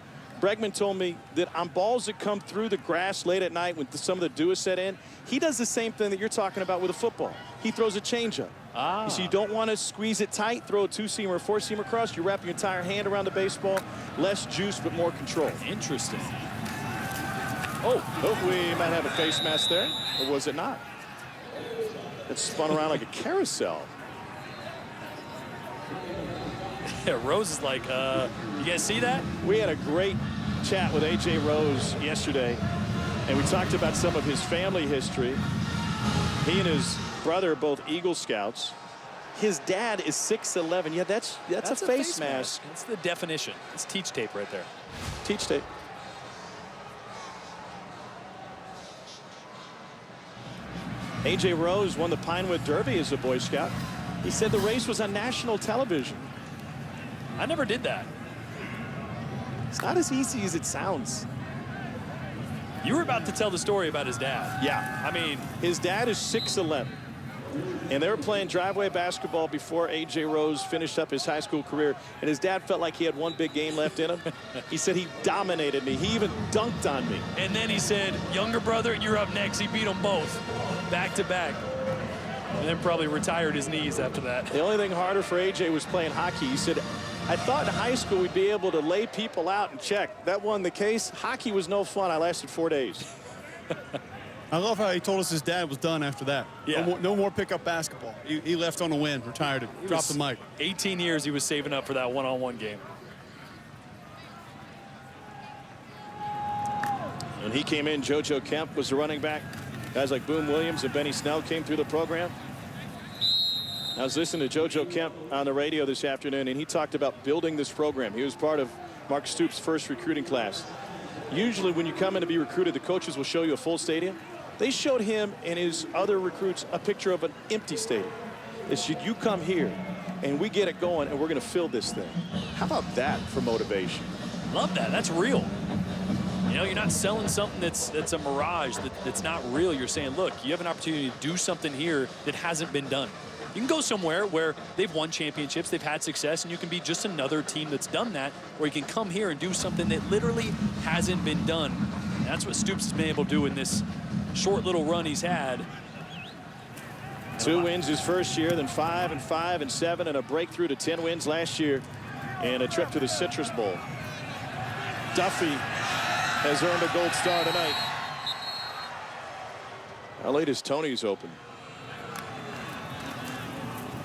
Bregman told me that on balls that come through the grass late at night when some of the dew is set in, he does the same thing that you're talking about with a football. He throws a changeup. So you don't want to squeeze it tight, throw a two-seam or a four-seam across. You wrap your entire hand around the baseball. Less juice, but more control. Interesting. Oh, we might have a face mask there, or was it not? It spun around like a carousel. Yeah, Rose is like, you guys see that? We had a great chat with A.J. Rose yesterday, and we talked about some of his family history. He and his brother are both Eagle Scouts. His dad is 6'11". Yeah, that's a face mask. That's the definition. It's teach tape right there. Teach tape. A.J. Rose won the Pinewood Derby as a Boy Scout. He said the race was on national television. I never did that. It's not as easy as it sounds. You were about to tell the story about his dad. Yeah. I mean, his dad is 6'11". And they were playing driveway basketball before A.J. Rose finished up his high school career. And his dad felt like he had one big game left in him. He said he dominated me. He even dunked on me. And then he said, younger brother, you're up next. He beat them both back to back. And then probably retired his knees after that. The only thing harder for A.J. was playing hockey. He said, I thought in high school we'd be able to lay people out and check. That wasn't the case. Hockey was no fun. I lasted 4 days. I love how he told us his dad was done after that. Yeah. No more pickup basketball. He left on a win, retired it, dropped the mic. 18 years he was saving up for that one-on-one game. When he came in, JoJo Kemp was the running back. Guys like Boom Williams and Benny Snell came through the program. I was listening to JoJo Kemp on the radio this afternoon, and he talked about building this program. He was part of Mark Stoops' first recruiting class. Usually when you come in to be recruited, the coaches will show you a full stadium. They showed him and his other recruits a picture of an empty stadium. They said, you come here and we get it going and we're going to fill this thing. How about that for motivation? Love that. That's real. You know, you're not selling something that's a mirage, that's not real. You're saying, look, you have an opportunity to do something here that hasn't been done. You can go somewhere where they've won championships, they've had success, and you can be just another team that's done that, or you can come here and do something that literally hasn't been done. And that's what Stoops has been able to do in this short little run he's had. 2 wins his first year, then 5 and 5 and 7, and a breakthrough to 10 wins last year, and a trip to the Citrus Bowl. Duffy has earned a gold star tonight. How late is Tony's open?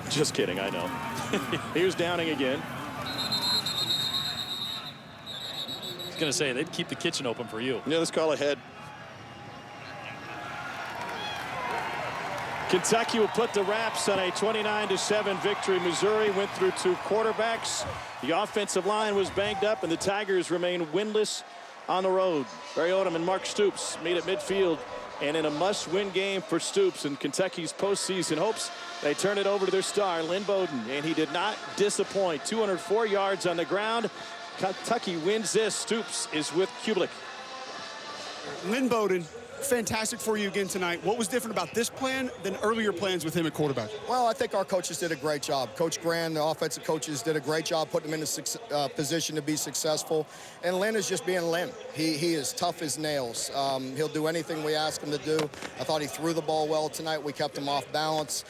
Just kidding, I know. Here's Downing again. I was going to say, they'd keep the kitchen open for you. Yeah, let's call ahead. Kentucky will put the wraps on a 29-7 victory. Missouri went through 2 quarterbacks. The offensive line was banged up, and the Tigers remain winless on the road. Barry Odom and Mark Stoops meet at midfield, and in a must-win game for Stoops and Kentucky's postseason hopes, they turn it over to their star, Lynn Bowden, and he did not disappoint. 204 yards on the ground. Kentucky wins this. Stoops is with Kublik. Lynn Bowden, fantastic for you again tonight. What was different about this plan than earlier plans with him at quarterback? Well, I think our coaches did a great job. Coach Grand, the offensive coaches, did a great job putting him in a position to be successful. And Lynn is just being Lynn. He is tough as nails. He'll do anything we ask him to do. I thought he threw the ball well tonight. We kept him off balance.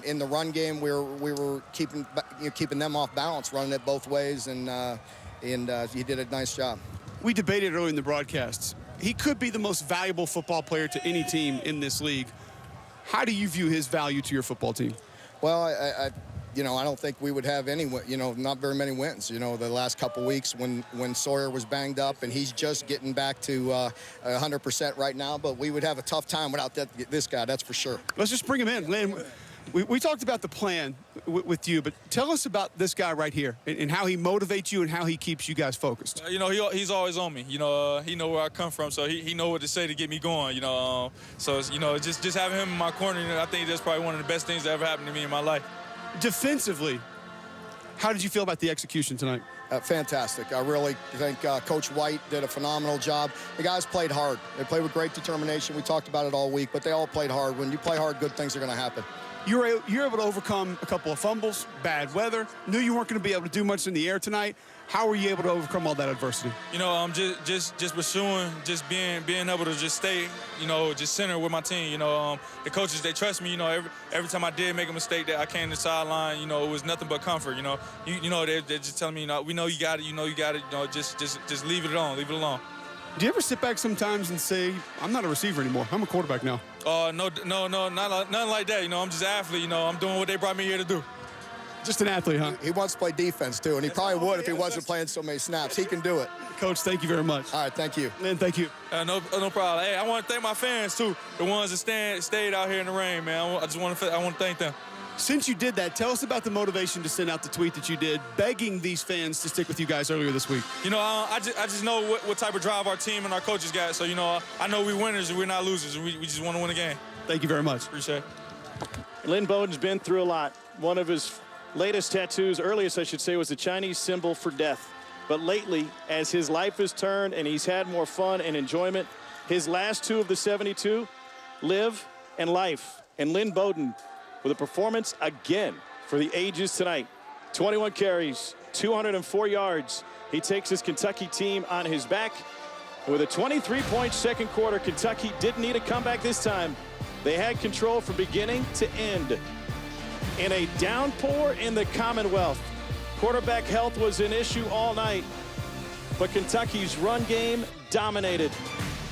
In the run game, we were keeping them off balance, running it both ways, and he did a nice job. We debated earlier in the broadcasts. He could be the most valuable football player to any team in this league. How do you view his value to your football team? Well, I don't think we would have any, not very many wins. The last couple weeks when Sawyer was banged up, and he's just getting back to 100% right now. But we would have a tough time without this guy, that's for sure. Let's just bring him in. Lynn, we talked about the plan with you, but tell us about this guy right here and how he motivates you and how he keeps you guys focused. He's always on me. He know where I come from, so he know what to say to get me going. So just having him in my corner, I think that's probably one of the best things that ever happened to me in my life. Defensively, how did you feel about the execution tonight? Fantastic. I really think Coach White did a phenomenal job. The guys played hard. They played with great determination. We talked about it all week, but they all played hard. When you play hard, good things are going to happen. You're able to overcome a couple of fumbles, bad weather. Knew you weren't going to be able to do much in the air tonight. How were you able to overcome all that adversity? Just pursuing, just being able to just stay, just center with my team. The coaches, they trust me. Every time I did make a mistake that I came to the sideline, it was nothing but comfort. They're just telling me, we know you got it. You got it. Just leave it alone. Leave it alone. Do you ever sit back sometimes and say, I'm not a receiver anymore, I'm a quarterback now? No, nothing like that. I'm just an athlete. I'm doing what they brought me here to do. Just an athlete, huh? He wants to play defense, too, and he probably would if he wasn't playing so many snaps. He can do it. Coach, thank you very much. All right, thank you. Lynn, thank you. No problem. Hey, I want to thank my fans, too, the ones that stayed out here in the rain, man. I want to thank them. Since you did that, tell us about the motivation to send out the tweet that you did, begging these fans to stick with you guys earlier this week. I just know what type of drive our team and our coaches got. So, I know we're winners and we're not losers, and we just want to win a game. Thank you very much. Appreciate it. Lynn Bowden's been through a lot. One of his latest tattoos, earliest I should say, was the Chinese symbol for death. But lately, as his life has turned and he's had more fun and enjoyment, his last 2 of the 72, live and life. And Lynn Bowden with a performance again for the ages tonight. 21 carries, 204 yards. He takes his Kentucky team on his back. And with a 23-point second quarter, Kentucky didn't need a comeback this time. They had control from beginning to end. In a downpour in the Commonwealth, quarterback health was an issue all night, but Kentucky's run game dominated.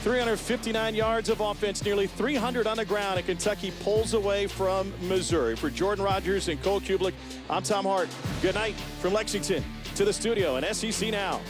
359 yards of offense, nearly 300 on the ground, and Kentucky pulls away from Missouri. For Jordan Rogers and Cole Kublik, I'm Tom Hart. Good night from Lexington to the studio and SEC Now.